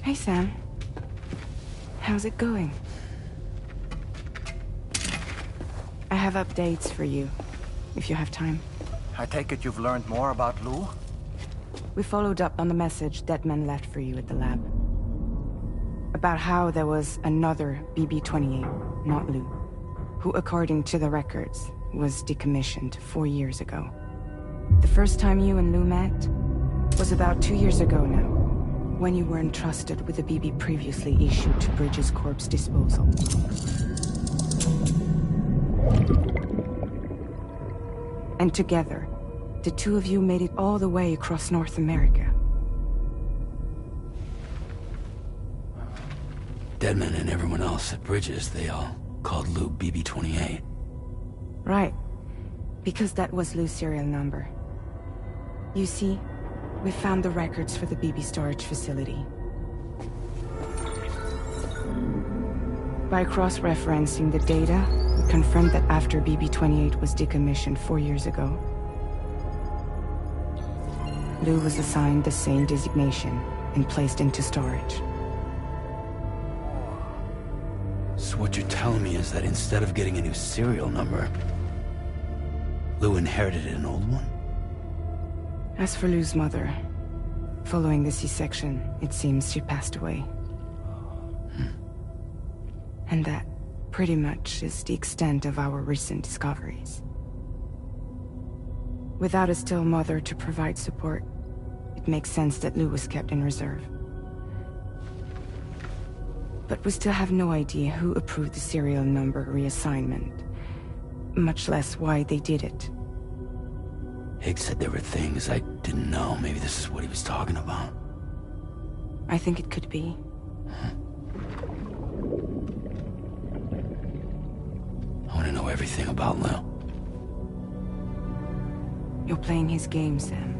Hey, Sam. How's it going? I have updates for you, if you have time. I take it you've learned more about Lou? We followed up on the message Deadman left for you at the lab. About how there was another BB-28, not Lou, who, according to the records, was decommissioned 4 years ago. The first time you and Lou met was about 2 years ago now, when you were entrusted with a BB previously issued to Bridges Corp's disposal. And together, the two of you made it all the way across North America. Deadman and everyone else at Bridges, they all called Lou BB-28. Right. Because that was Lou's serial number. You see, we found the records for the BB storage facility. By cross-referencing the data, we confirmed that after BB-28 was decommissioned 4 years ago, Lou was assigned the same designation and placed into storage. So what you're telling me is that instead of getting a new serial number, Lou inherited an old one? As for Lou's mother, following the C-section, it seems she passed away. And that, pretty much, is the extent of our recent discoveries. Without a still mother to provide support, it makes sense that Lou was kept in reserve. But we still have no idea who approved the serial number reassignment, much less why they did it. Higgs said there were things I didn't know. Maybe this is what he was talking about. I think it could be. I want to know everything about Lou. You're playing his game, Sam.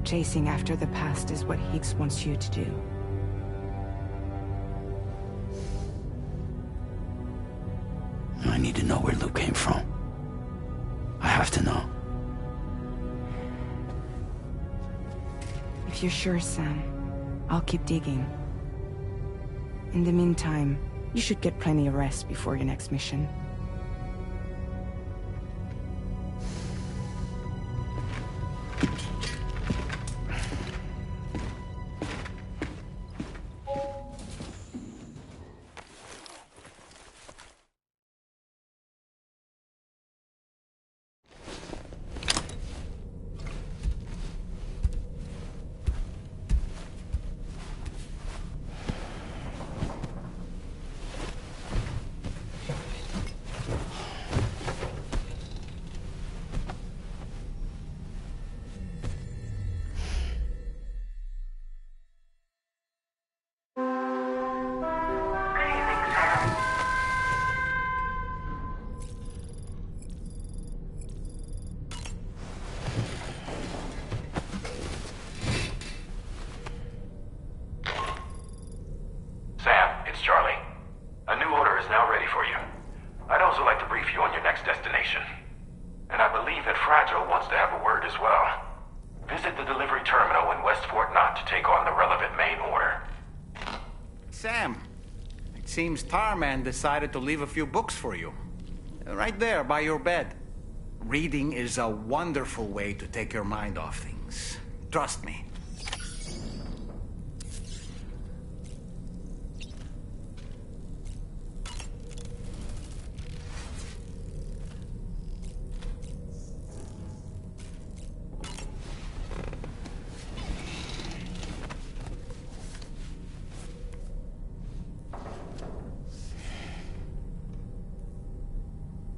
Chasing after the past is what Higgs wants you to do. I need to know where Lou came from. I have to know. If you're sure, Sam, I'll keep digging. In the meantime, you should get plenty of rest before your next mission. Sam, it seems Tarman decided to leave a few books for you. Right there, by your bed. Reading is a wonderful way to take your mind off things. Trust me.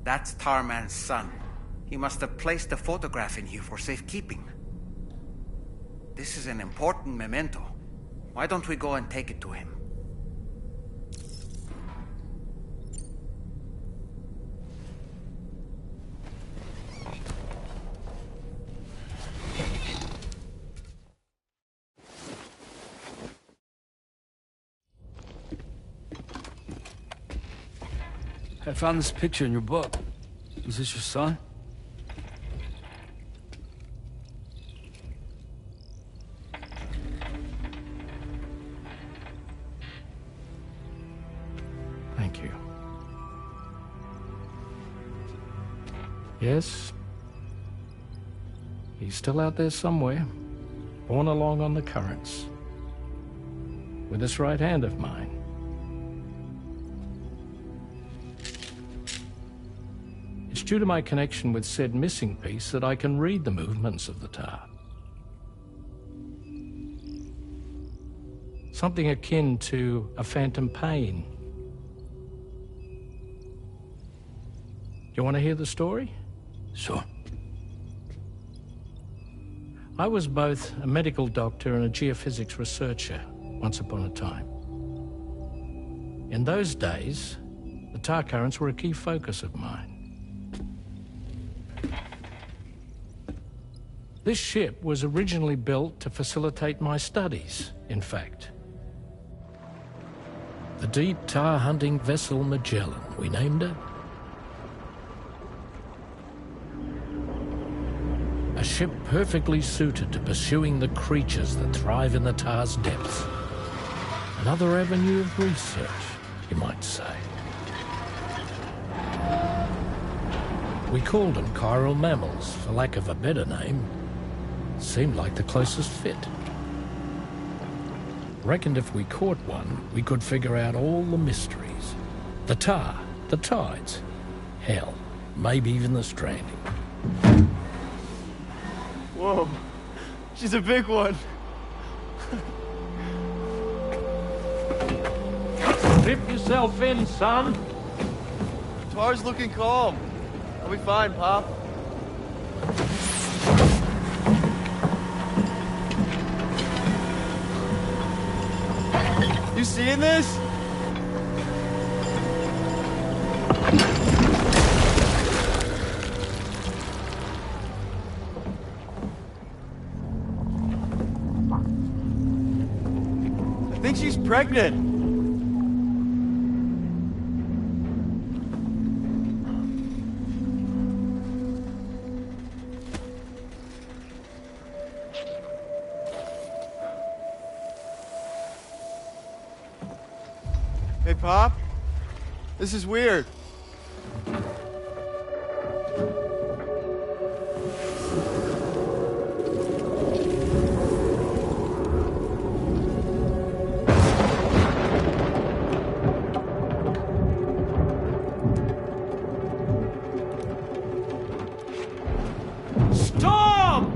That's Tarman's son. He must have placed a photograph in here for safekeeping. This is an important memento. Why don't we go and take it to him? I found this picture in your book. Is this your son? Thank you. Yes. He's still out there somewhere, borne along on the currents. With this right hand of mine. It's due to my connection with said missing piece that I can read the movements of the tar. Something akin to a phantom pain. You want to hear the story? Sure. I was both a medical doctor and a geophysics researcher once upon a time. In those days, the tar currents were a key focus of mine. This ship was originally built to facilitate my studies, in fact. The deep tar hunting vessel Magellan, we named it. A ship perfectly suited to pursuing the creatures that thrive in the tar's depths. Another avenue of research, you might say. We called them chiral mammals, for lack of a better name. Seemed like the closest fit. Reckoned if we caught one, we could figure out all the mysteries. The tar, the tides, hell, maybe even the stranding. Whoa, she's a big one. Dip yourself in, son. Tar's looking calm. I'll be fine, Pop. You seeing this? I think she's pregnant. Hey, Pop. This is weird. Storm!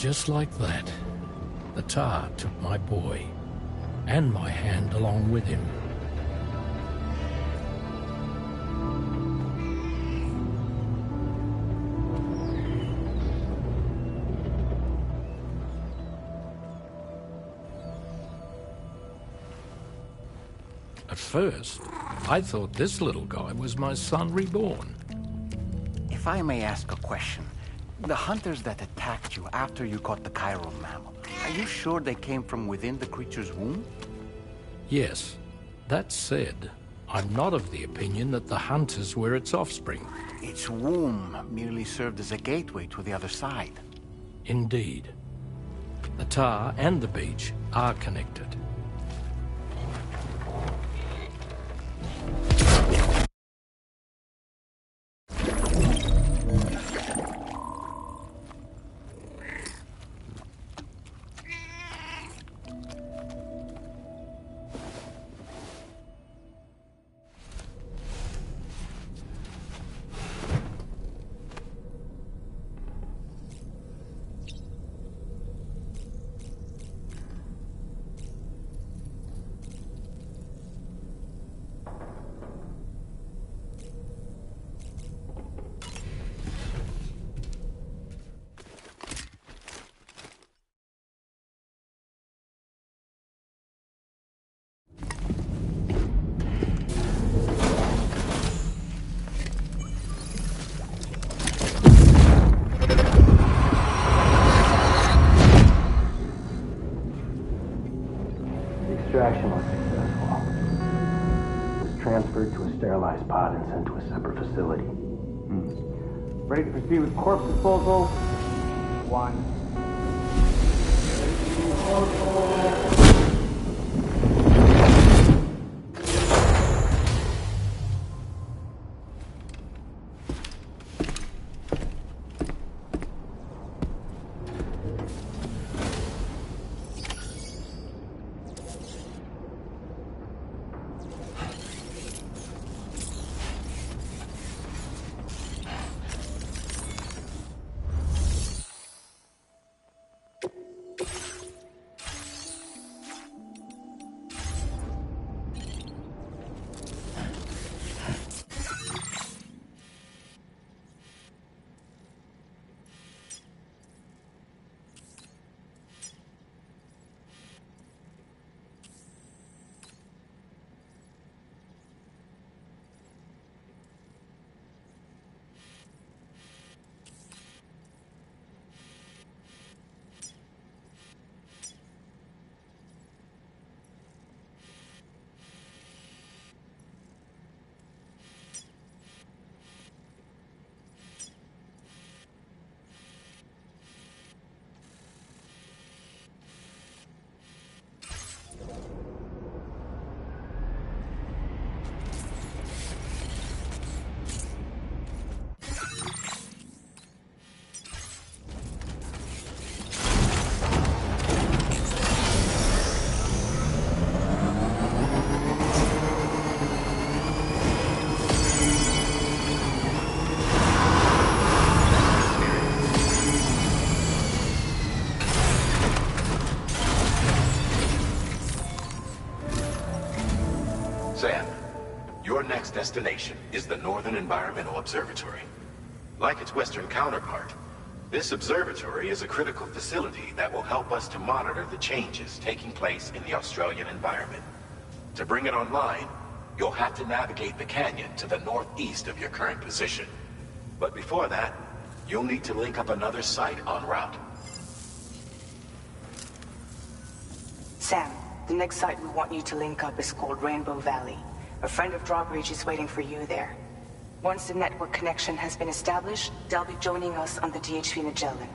just like that, the tar took my boy, and my hand along with him. At first, I thought this little guy was my son reborn. If I may ask a question, the hunters that attacked you after you caught the chiral mammal, are you sure they came from within the creature's womb? Yes. That said, I'm not of the opinion that the hunters were its offspring. Its womb merely served as a gateway to the other side. Indeed. The tar and the beach are connected. Extraction was successful. It was transferred to a sterilized pod and sent to a separate facility. Ready to proceed with corpse disposal? 1. Sam, your next destination is the Northern Environmental Observatory. Like its Western counterpart, this observatory is a critical facility that will help us to monitor the changes taking place in the Australian environment. To bring it online, you'll have to navigate the canyon to the northeast of your current position. But before that, you'll need to link up another site en route. Sam, the next site we want you to link up is called Rainbow Valley. A friend of Drawbridge is waiting for you there. Once the network connection has been established, they'll be joining us on the DHV Magellan.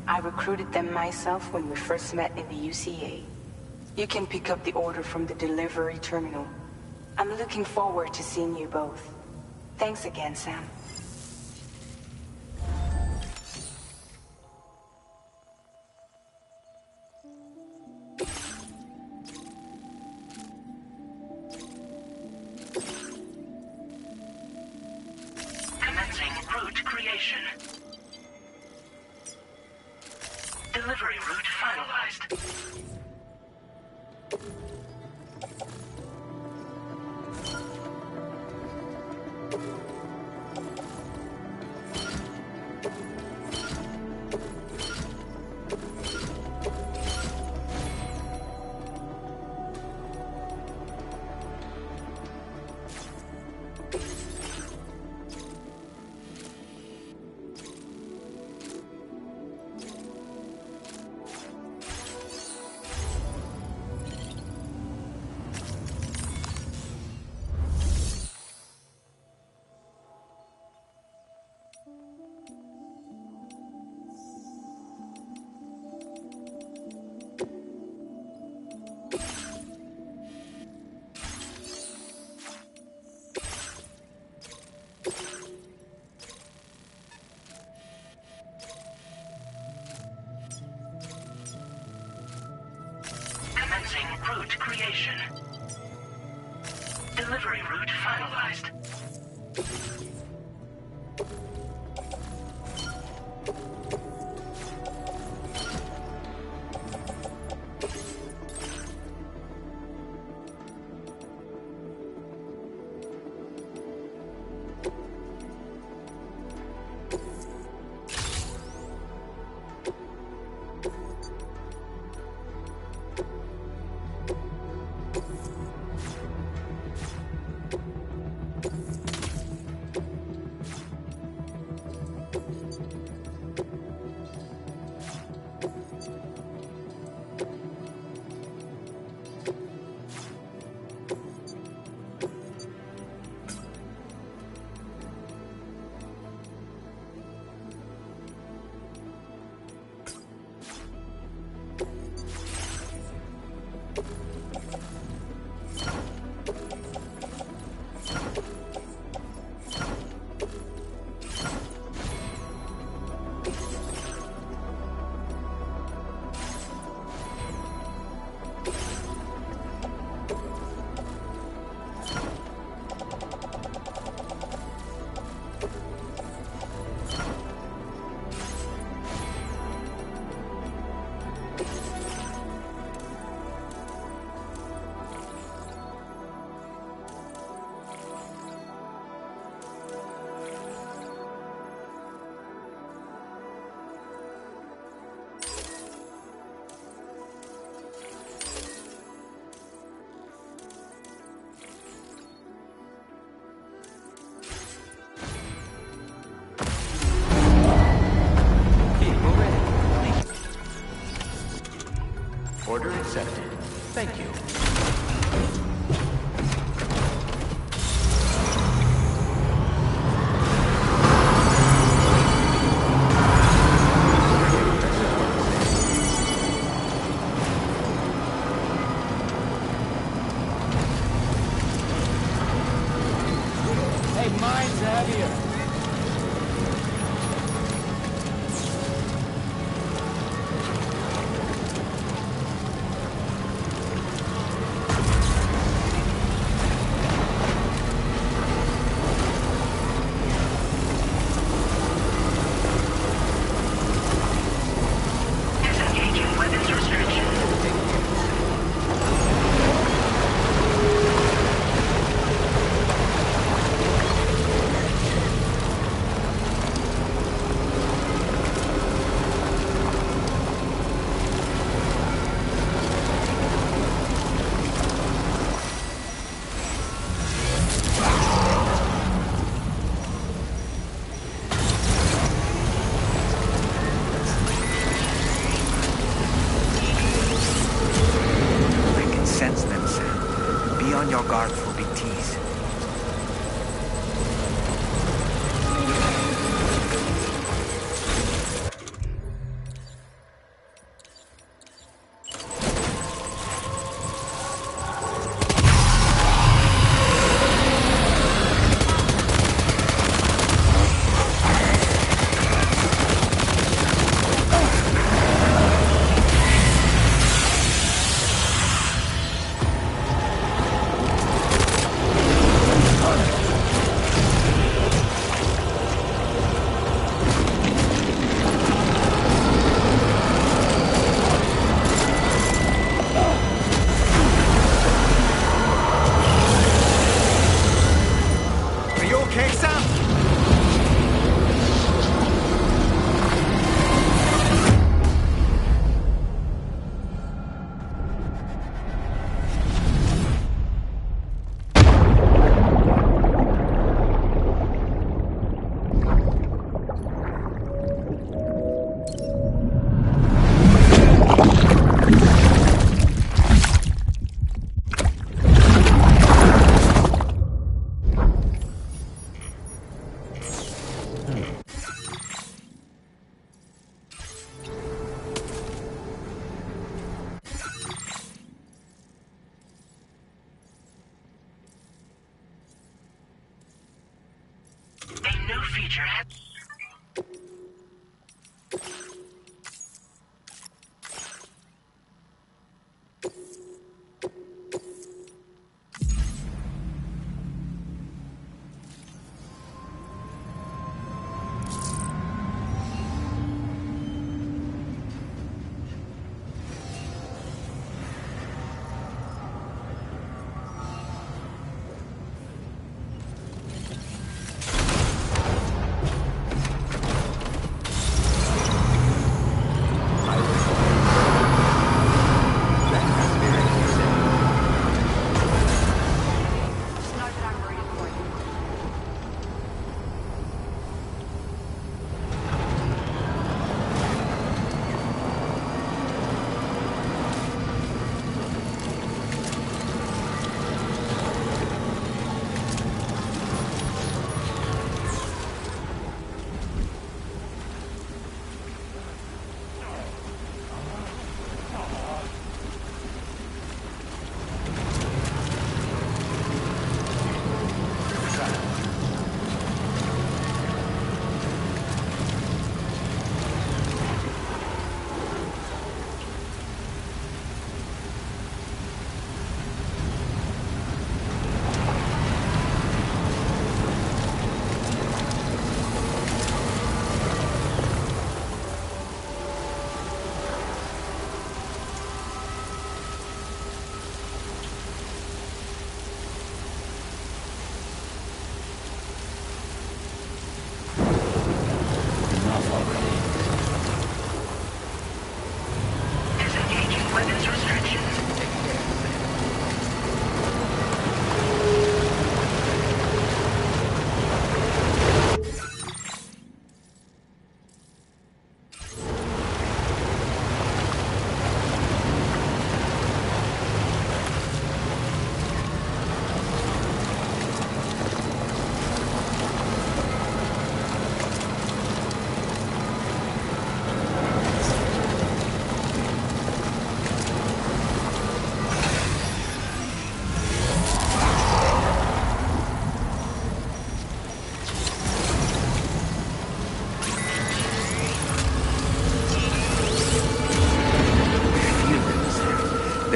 I recruited them myself when we first met in the UCA. You can pick up the order from the delivery terminal. I'm looking forward to seeing you both. Thanks again, Sam. Commencing route creation. Delivery route finalized. Commencing route creation. Delivery route finalized. Order accepted. Thank you. Hey, mine's heavier. Disengaging weapons restriction. I can sense them, Sam. Be on your guard for BTs. feature has...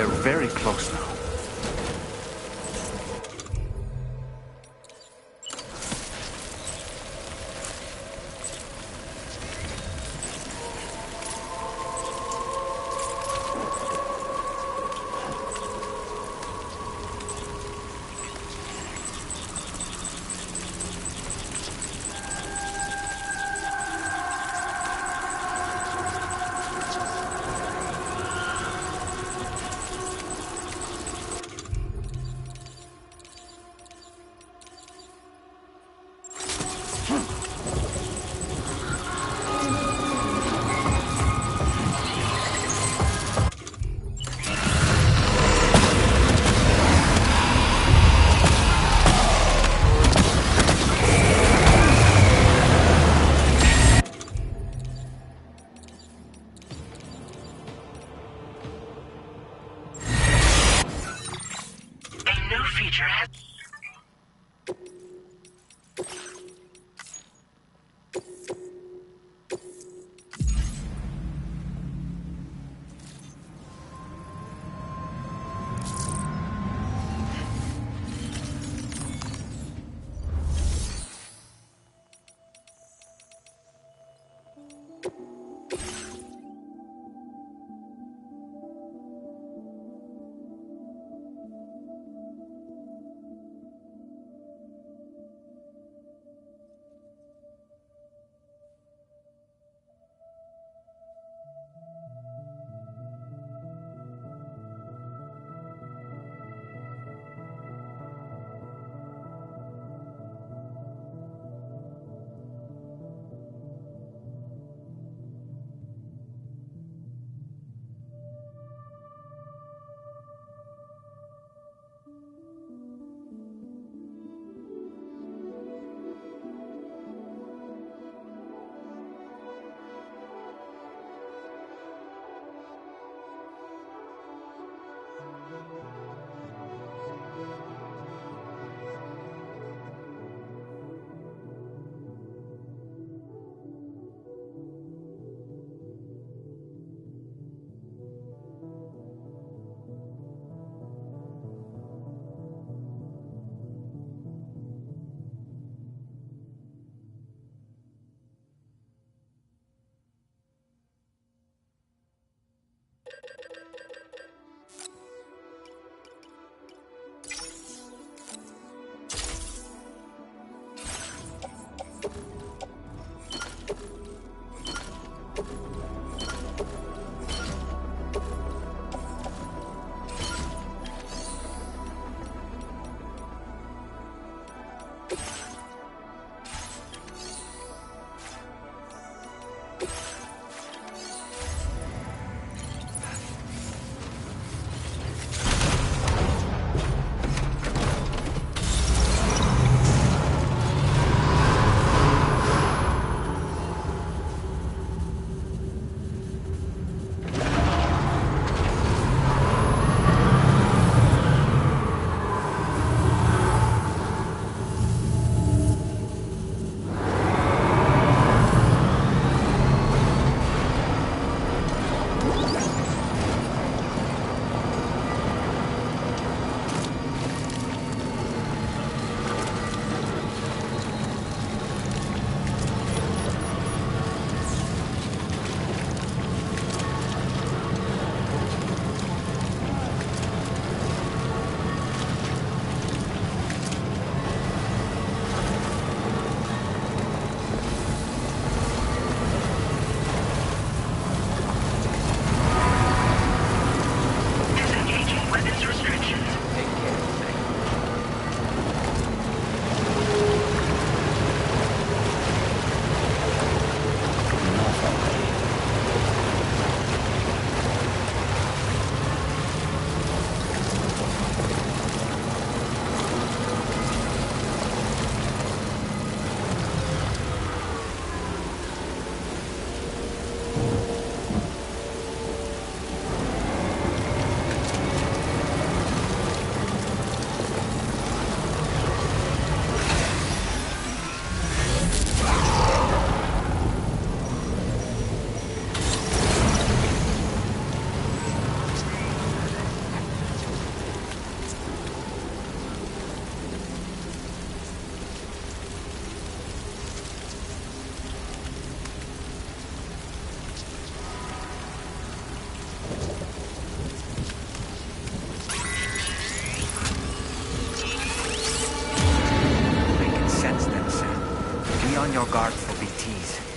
They're very close now. on your guard for BTs.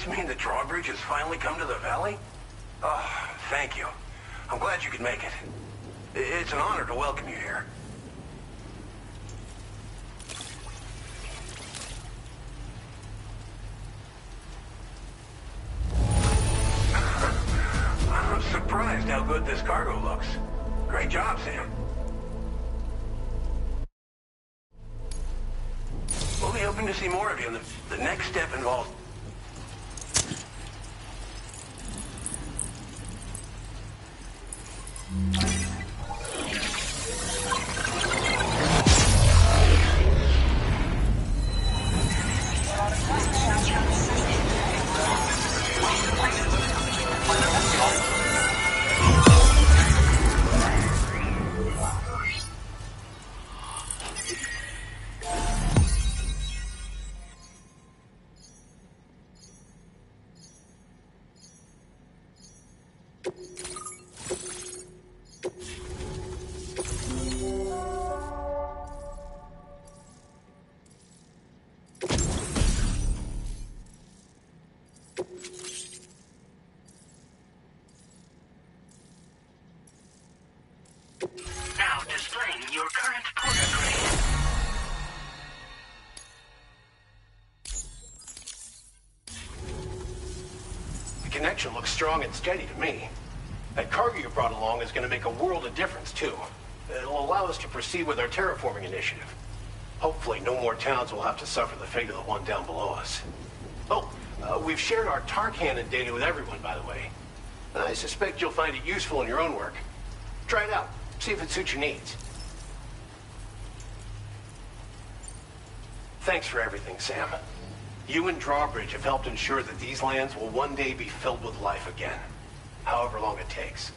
this mean the drawbridge has finally come to the valley? Oh, thank you. I'm glad you could make it. It's an honor to welcome you here. I'm surprised how good this cargo looks. Great job, Sam. We'll be hoping to see more of you, and the next step involves... Now displaying your current porter grade. The connection looks strong and steady to me. That cargo you brought along is going to make a world of difference, too. It'll allow us to proceed with our terraforming initiative. Hopefully, no more towns will have to suffer the fate of the one down below us. Oh, we've shared our tar cannon data with everyone, by the way. I suspect you'll find it useful in your own work. Try it out. See if it suits your needs. Thanks for everything, Sam. You and Drawbridge have helped ensure that these lands will one day be filled with life again, however long it takes.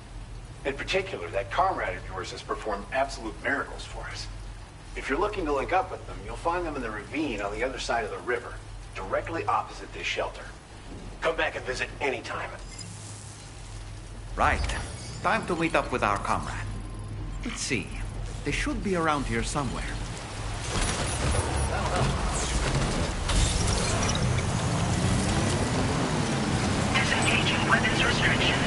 In particular, that comrade of yours has performed absolute miracles for us. If you're looking to link up with them, you'll find them in the ravine on the other side of the river, directly opposite this shelter. Come back and visit anytime. Right. Time to meet up with our comrade. Let's see. They should be around here somewhere. Disengaging weapons restrictions.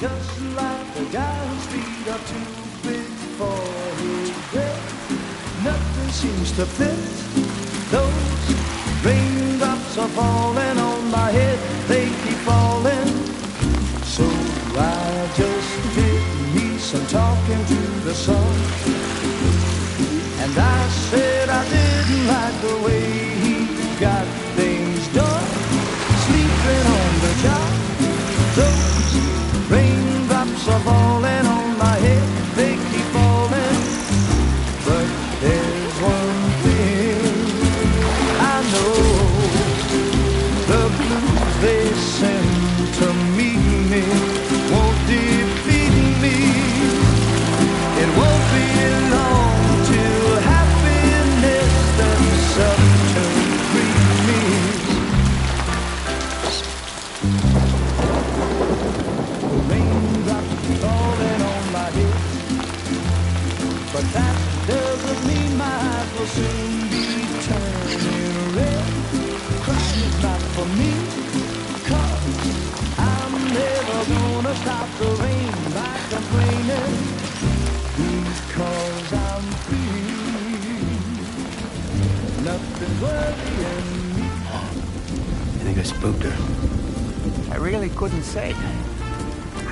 Just like the guy whose feet are too big for his bed, nothing seems to fit. Those raindrops are falling on my head, they keep falling. So I just did me some talking to the sun, and I said I didn't like the way he got things done, sleeping on the job. Those raindrops are falling on my head, they keep falling. But there's one thing I know, the blues they send to meet me won't defeat me. It won't be long till happiness steps up will soon be turning red. Crying is not for me, 'cause I'm never gonna stop the rain by complaining, because I'm free. Nothing's worrying me. I think I spooked her. I really couldn't say.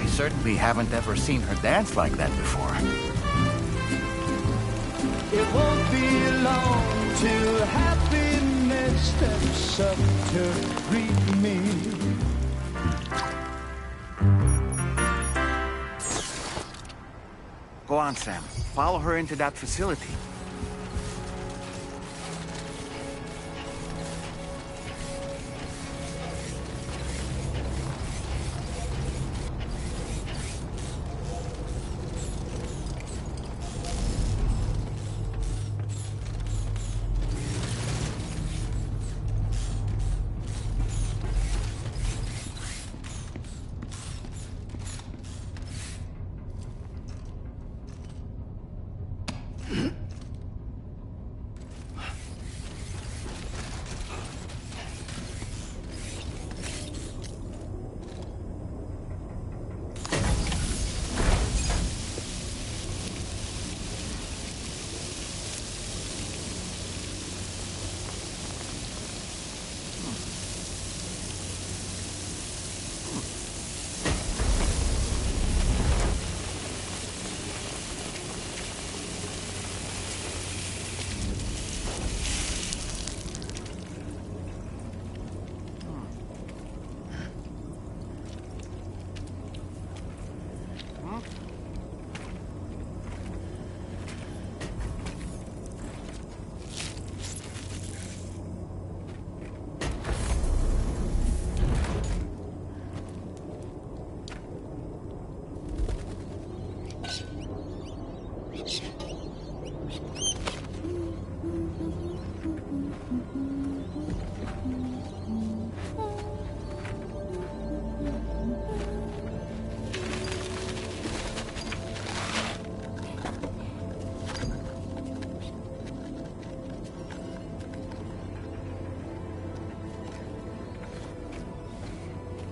I certainly haven't ever seen her dance like that before. It won't be long till happiness steps up to greet me. Go on, Sam. Follow her into that facility.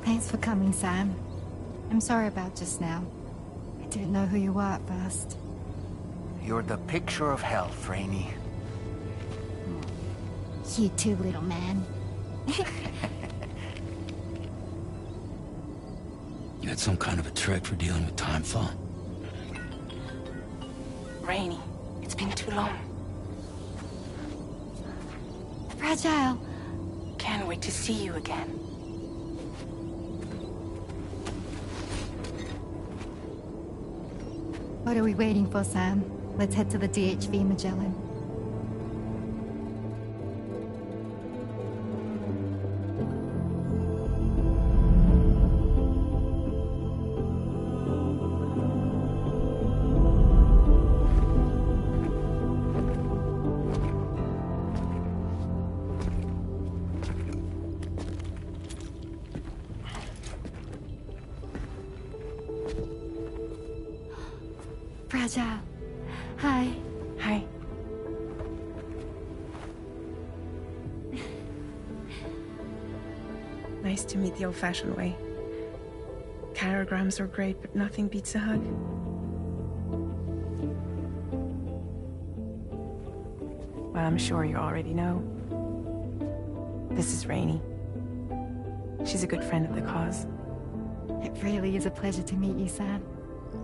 Thanks for coming, Sam. I'm sorry about just now. I didn't know who you were at first. You're the picture of health, Rainey. You too, little man. You had some kind of a trick for dealing with timefall? Rainey, it's been too long. Fragile. Can't wait to see you again. What are we waiting for, Sam? Let's head to the DHV Magellan. Fragile. Hi. Hi. Nice to meet the old-fashioned way. Carograms are great, but nothing beats a hug. Well, I'm sure you already know. This is Rainey. She's a good friend of the cause. It really is a pleasure to meet you, Sam.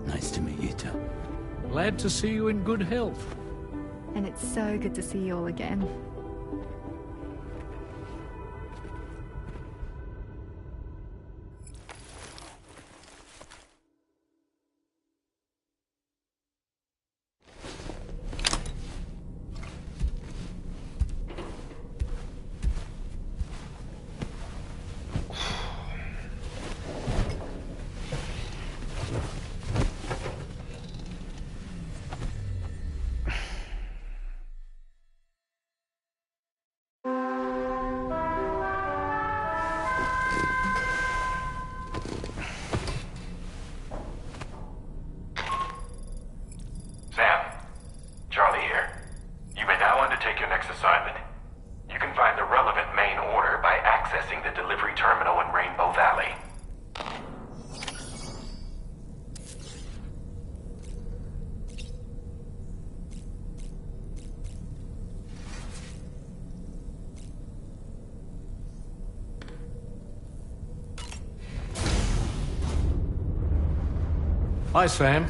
Nice to meet you too. Glad to see you in good health. And it's so good to see you all again. Hi, Sam.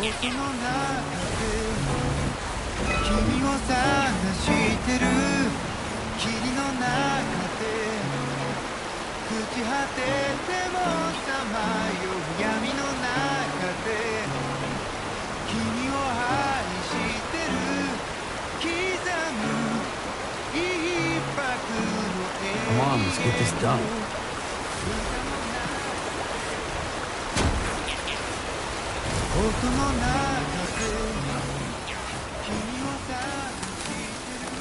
音の中で君を探してる霧の中で朽ち果ててもさまよう闇の中で君を愛してる刻む一拍の Come on, let's get this done. 音の中で君を探してる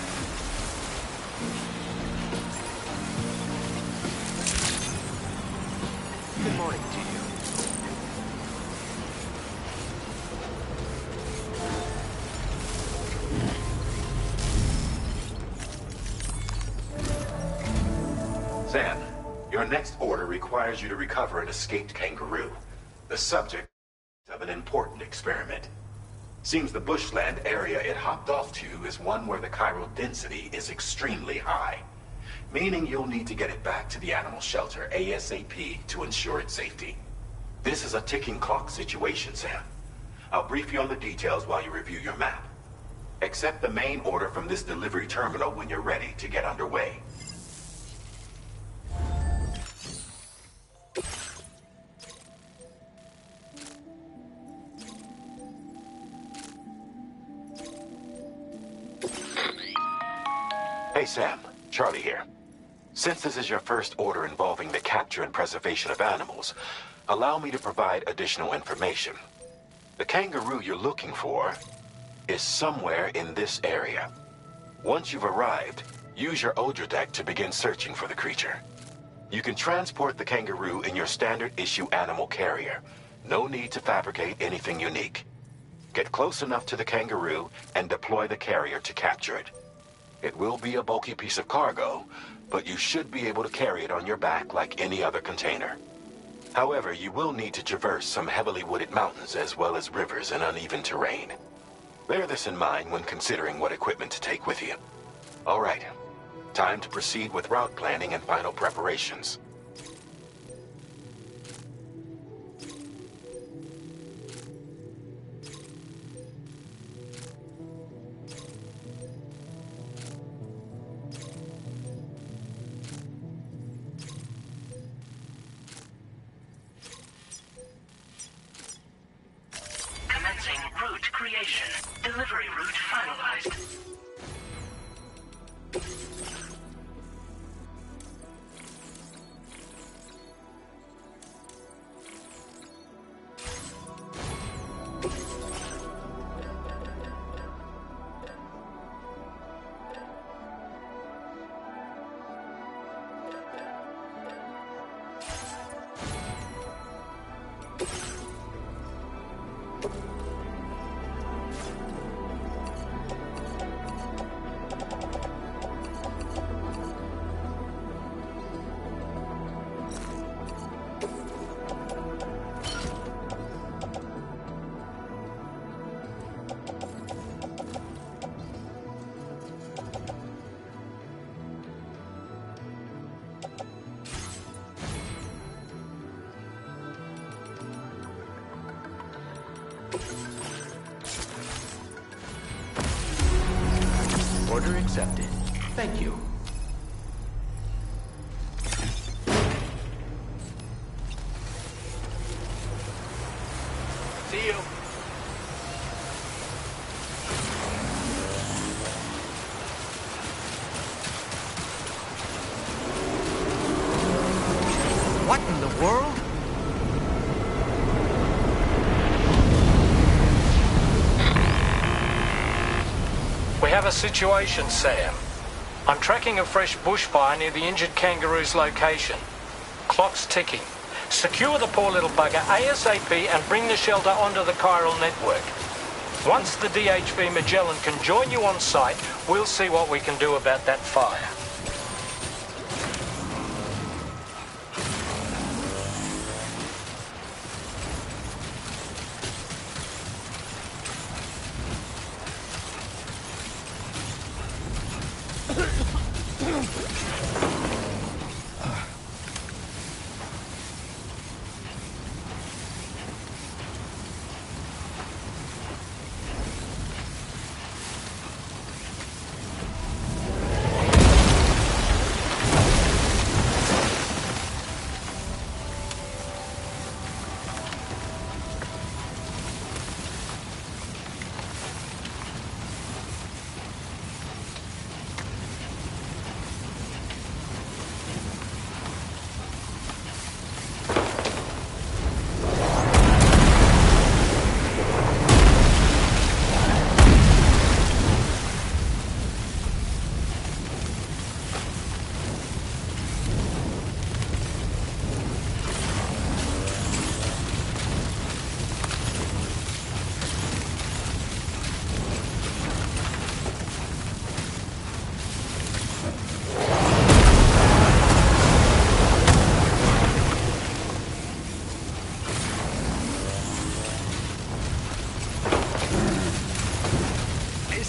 Good morning to you. Sam, your next order requires you to recover an escaped kangaroo. The subject of an important experiment. Seems the bushland area it hopped off to is one where the chiral density is extremely high, meaning you'll need to get it back to the animal shelter ASAP to ensure its safety. This is a ticking clock situation, Sam. I'll brief you on the details while you review your map. Accept the main order from this delivery terminal when you're ready to get underway. Hey Sam, Charlie here. Since this is your first order involving the capture and preservation of animals, allow me to provide additional information. The kangaroo you're looking for is somewhere in this area. Once you've arrived, use your Odra deck to begin searching for the creature. You can transport the kangaroo in your standard issue animal carrier. No need to fabricate anything unique. Get close enough to the kangaroo and deploy the carrier to capture it. It will be a bulky piece of cargo, but you should be able to carry it on your back like any other container. However, you will need to traverse some heavily wooded mountains as well as rivers and uneven terrain. Bear this in mind when considering what equipment to take with you. All right, time to proceed with route planning and final preparations. Route creation. Delivery route finalized. Order accepted. Thank you. See you. What in the world? We have a situation, Sam. I'm tracking a fresh bushfire near the injured kangaroo's location. Clock's ticking. Secure the poor little bugger ASAP and bring the shelter onto the chiral network. Once the DHV Magellan can join you on site, we'll see what we can do about that fire.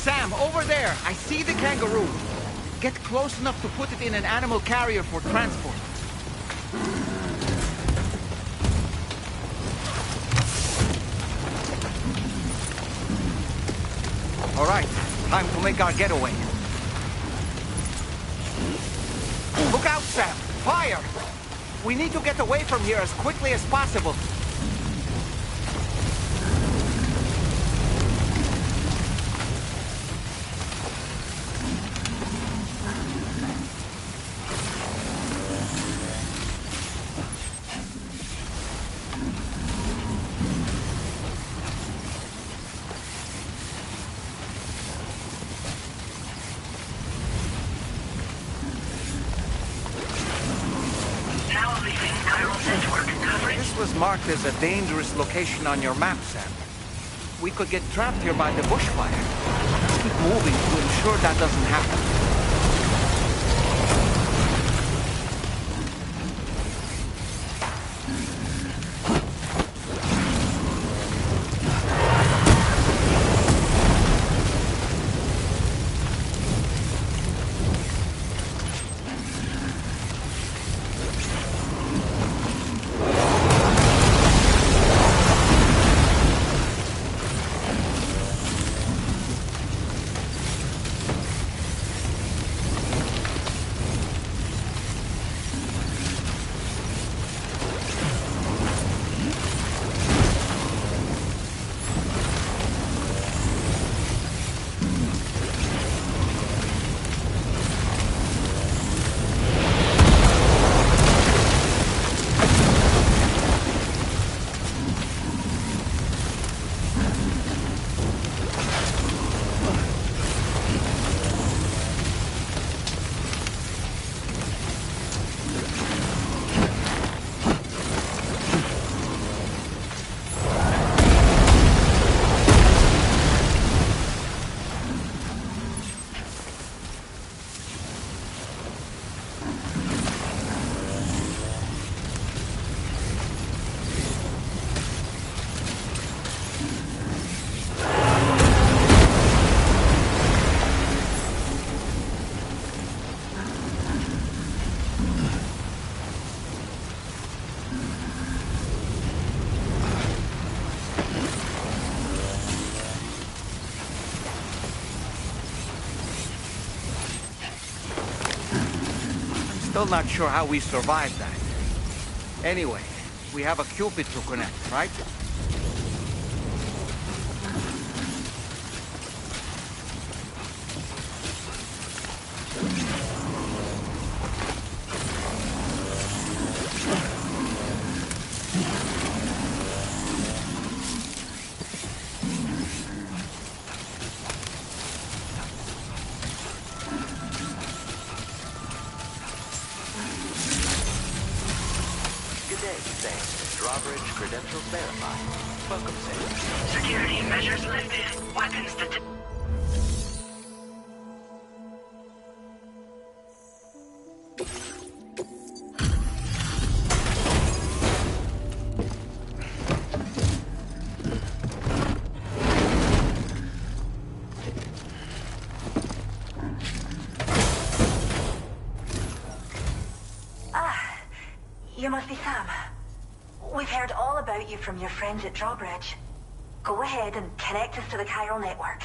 Sam, over there! I see the kangaroo! Get close enough to put it in an animal carrier for transport. All right, time to make our getaway. Look out, Sam! Fire! We need to get away from here as quickly as possible. This was marked as a dangerous location on your map, Sam. We could get trapped here by the bushfire. Let's keep moving to ensure that doesn't happen. Still not sure how we survived that. Anyway, we have a Cupid to connect, right? Drawbridge credentials verified. Welcome, Sam. Security measures lifted. Weapons detected. You must be Sam. We've heard all about you from your friends at Drawbridge. Go ahead and connect us to the chiral network.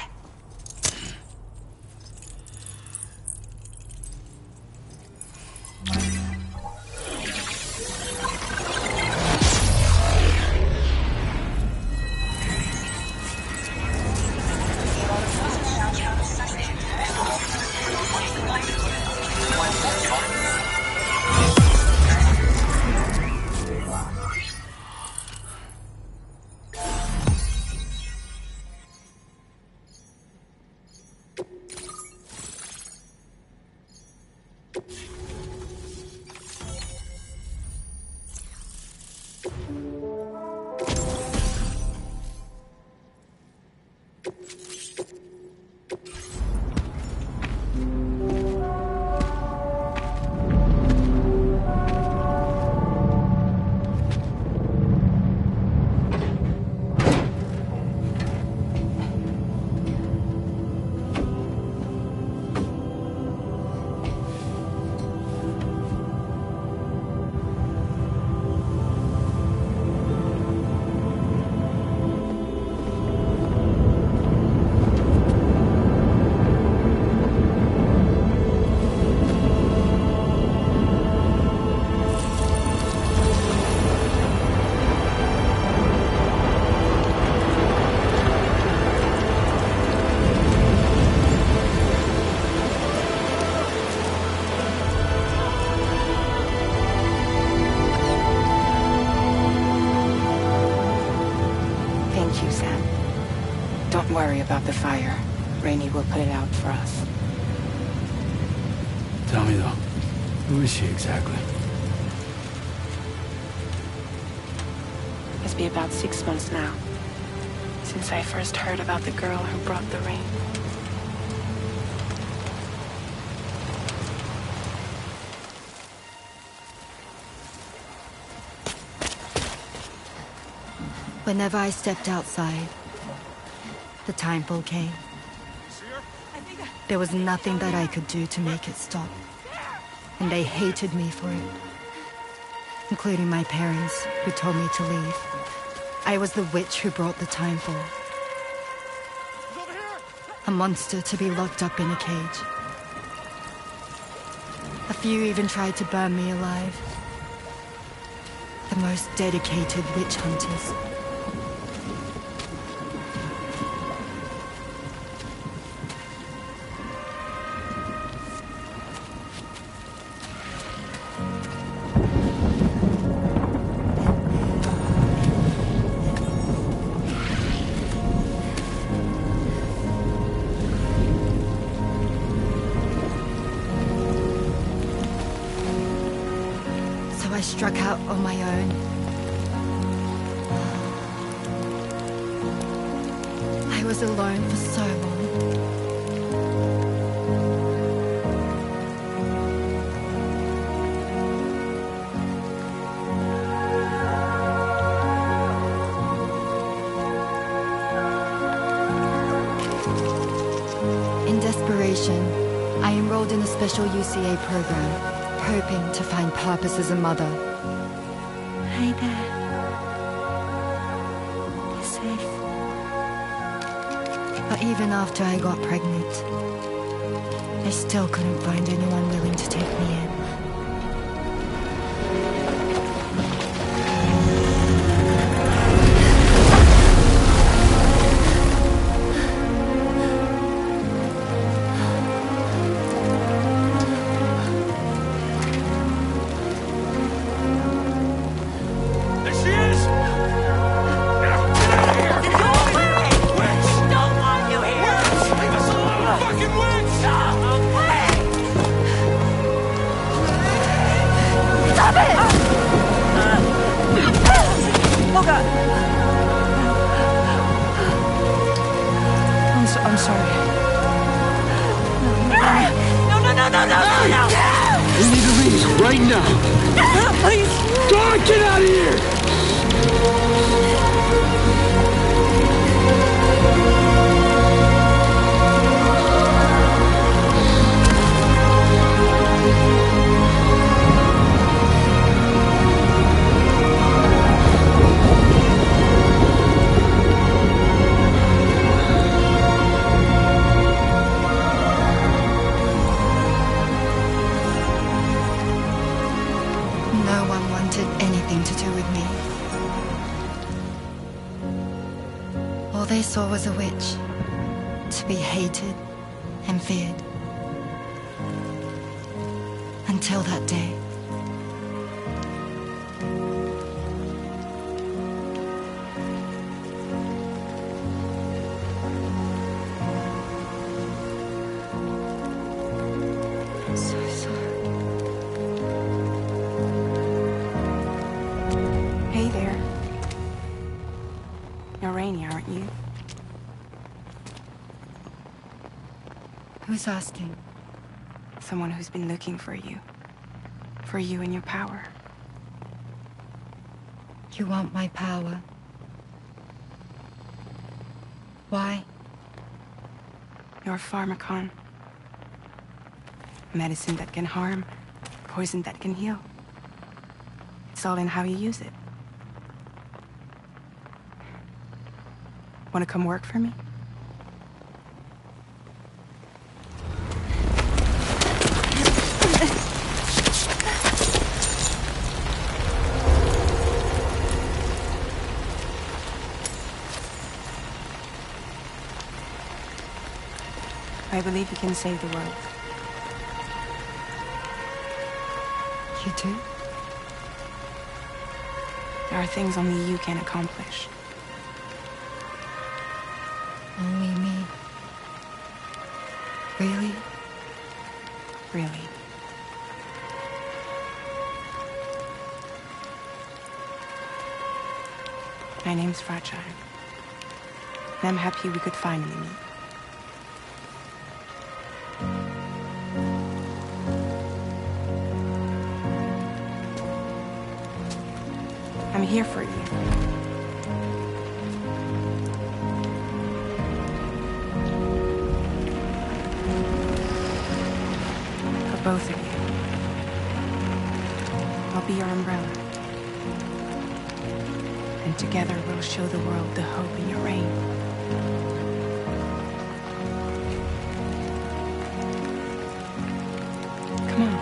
Don't worry about the fire. Rainey will put it out for us. Tell me though, who is she exactly? It's been about 6 months now, since I first heard about the girl who brought the rain. Whenever I stepped outside, the timefall came. There was nothing that I could do to make it stop. And they hated me for it. Including my parents, who told me to leave. I was the witch who brought the timefall. A monster to be locked up in a cage. A few even tried to burn me alive. The most dedicated witch hunters. I struck out on my own. I was alone for so long. In desperation, I enrolled in a special UCA program. Hoping to find purpose as a mother. Hi there. You're safe. But even after I got pregnant, I still couldn't find anyone willing to take me in. right now! Please! God, get out of here! No one wanted anything to do with me. All they saw was a witch, to be hated and feared. Until that day. I'm so sorry. Hey there. You're Rainey, aren't you? Who's asking? Someone who's been looking for you. For you and your power. You want my power? Why? You're a pharmacon. Medicine that can harm, poison that can heal. It's all in how you use it. Want to come work for me? I believe you can save the world. You do? There are things only you can accomplish. Only me. Really? Really. My name's Fragile. And I'm happy we could finally meet. I'm here for you. For both of you. I'll be your umbrella. And together we'll show the world the hope in your reign. Come on.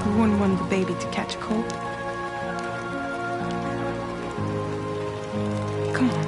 Who wouldn't want the baby to catch a cold? Come on.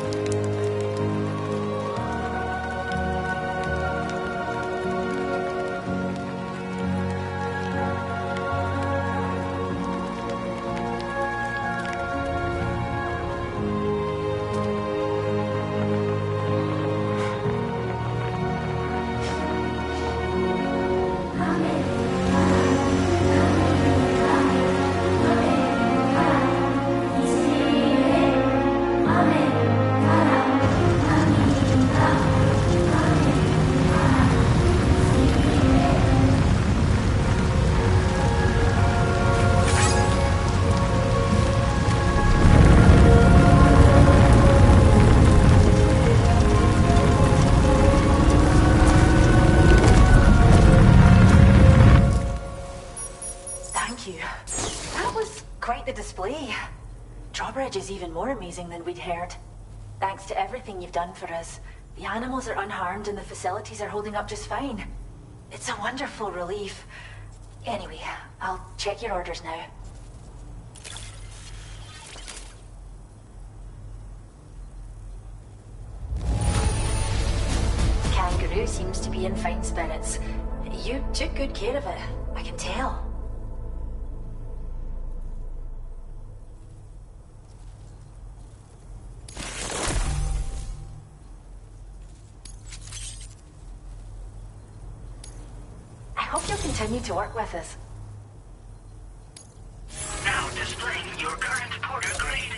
Drawbridge is even more amazing than we'd heard. Thanks to everything you've done for us, the animals are unharmed and the facilities are holding up just fine. It's a wonderful relief. Anyway, I'll check your orders now. Kangaroo seems to be in fine spirits. You took good care of it, I can tell. I hope you'll continue to work with us. Now displaying your current porter grade.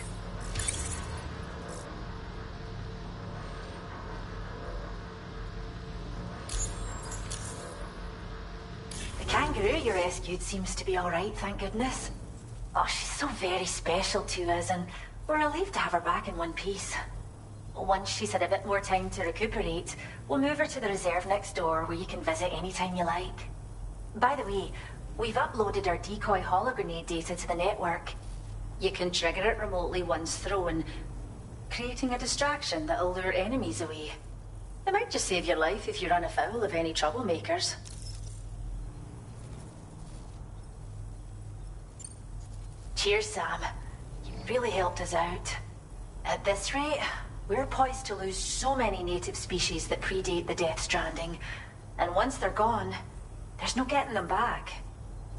The Kangaroo you rescued seems to be alright, thank goodness. Oh, she's so very special to us, and we're relieved to have her back in one piece. Once she's had a bit more time to recuperate, we'll move her to the reserve next door where you can visit anytime you like. By the way, we've uploaded our decoy hologrenade data to the network. You can trigger it remotely once thrown, creating a distraction that'll lure enemies away. It might just save your life if you run afoul of any troublemakers. Cheers, Sam. You really helped us out. At this rate, we're poised to lose so many native species that predate the Death Stranding. And once they're gone, there's no getting them back.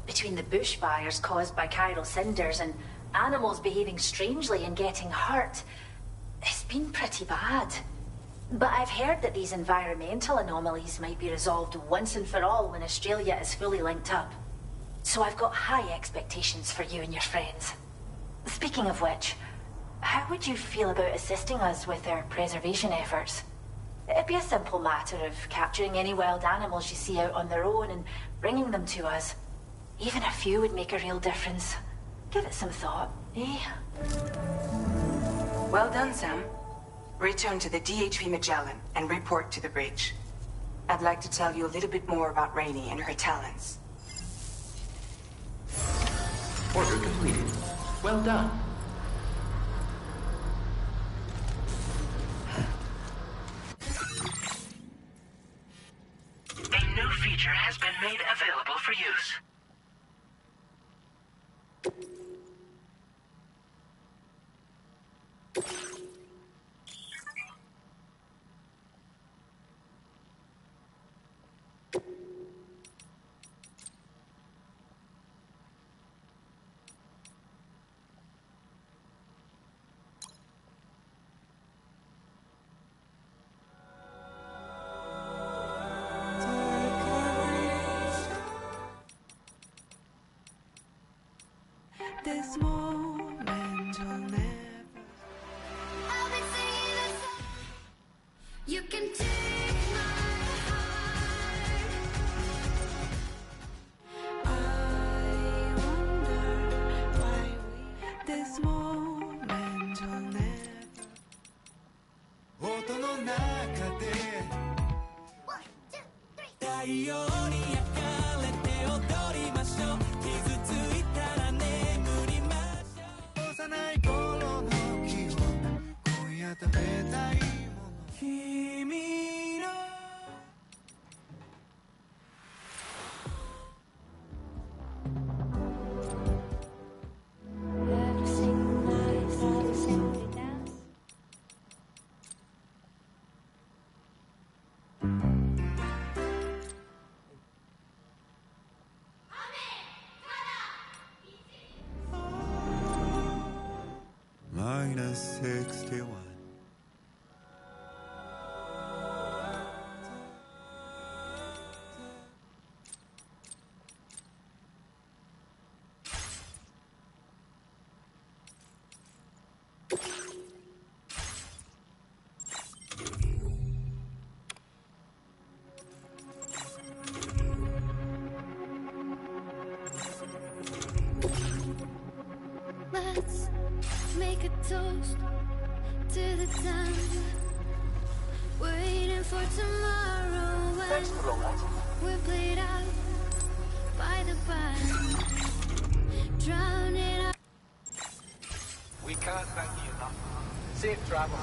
Between the bushfires caused by chiral cinders and animals behaving strangely and getting hurt, it's been pretty bad. But I've heard that these environmental anomalies might be resolved once and for all when Australia is fully linked up. So I've got high expectations for you and your friends. Speaking of which, how would you feel about assisting us with our preservation efforts? It'd be a simple matter of capturing any wild animals you see out on their own and bringing them to us. Even a few would make a real difference. Give it some thought, eh? Well done, Sam. Return to the DHV Magellan and report to the bridge. I'd like to tell you a little bit more about Rainey and her talents. Order completed. Well done. A new feature has been made available for use. This moment will never. I'll be singing a song. You can take my heart. I wonder why we. This moment will never. 音の中で太陽に焼かれて踊りましょう傷ついたら眠りましょう幼い頃の記憶今夜食べたいもの君の -61. Let's make a toast to the time waiting for tomorrow when we're played out by the band, drowning out. We can't thank you enough. Safe travel.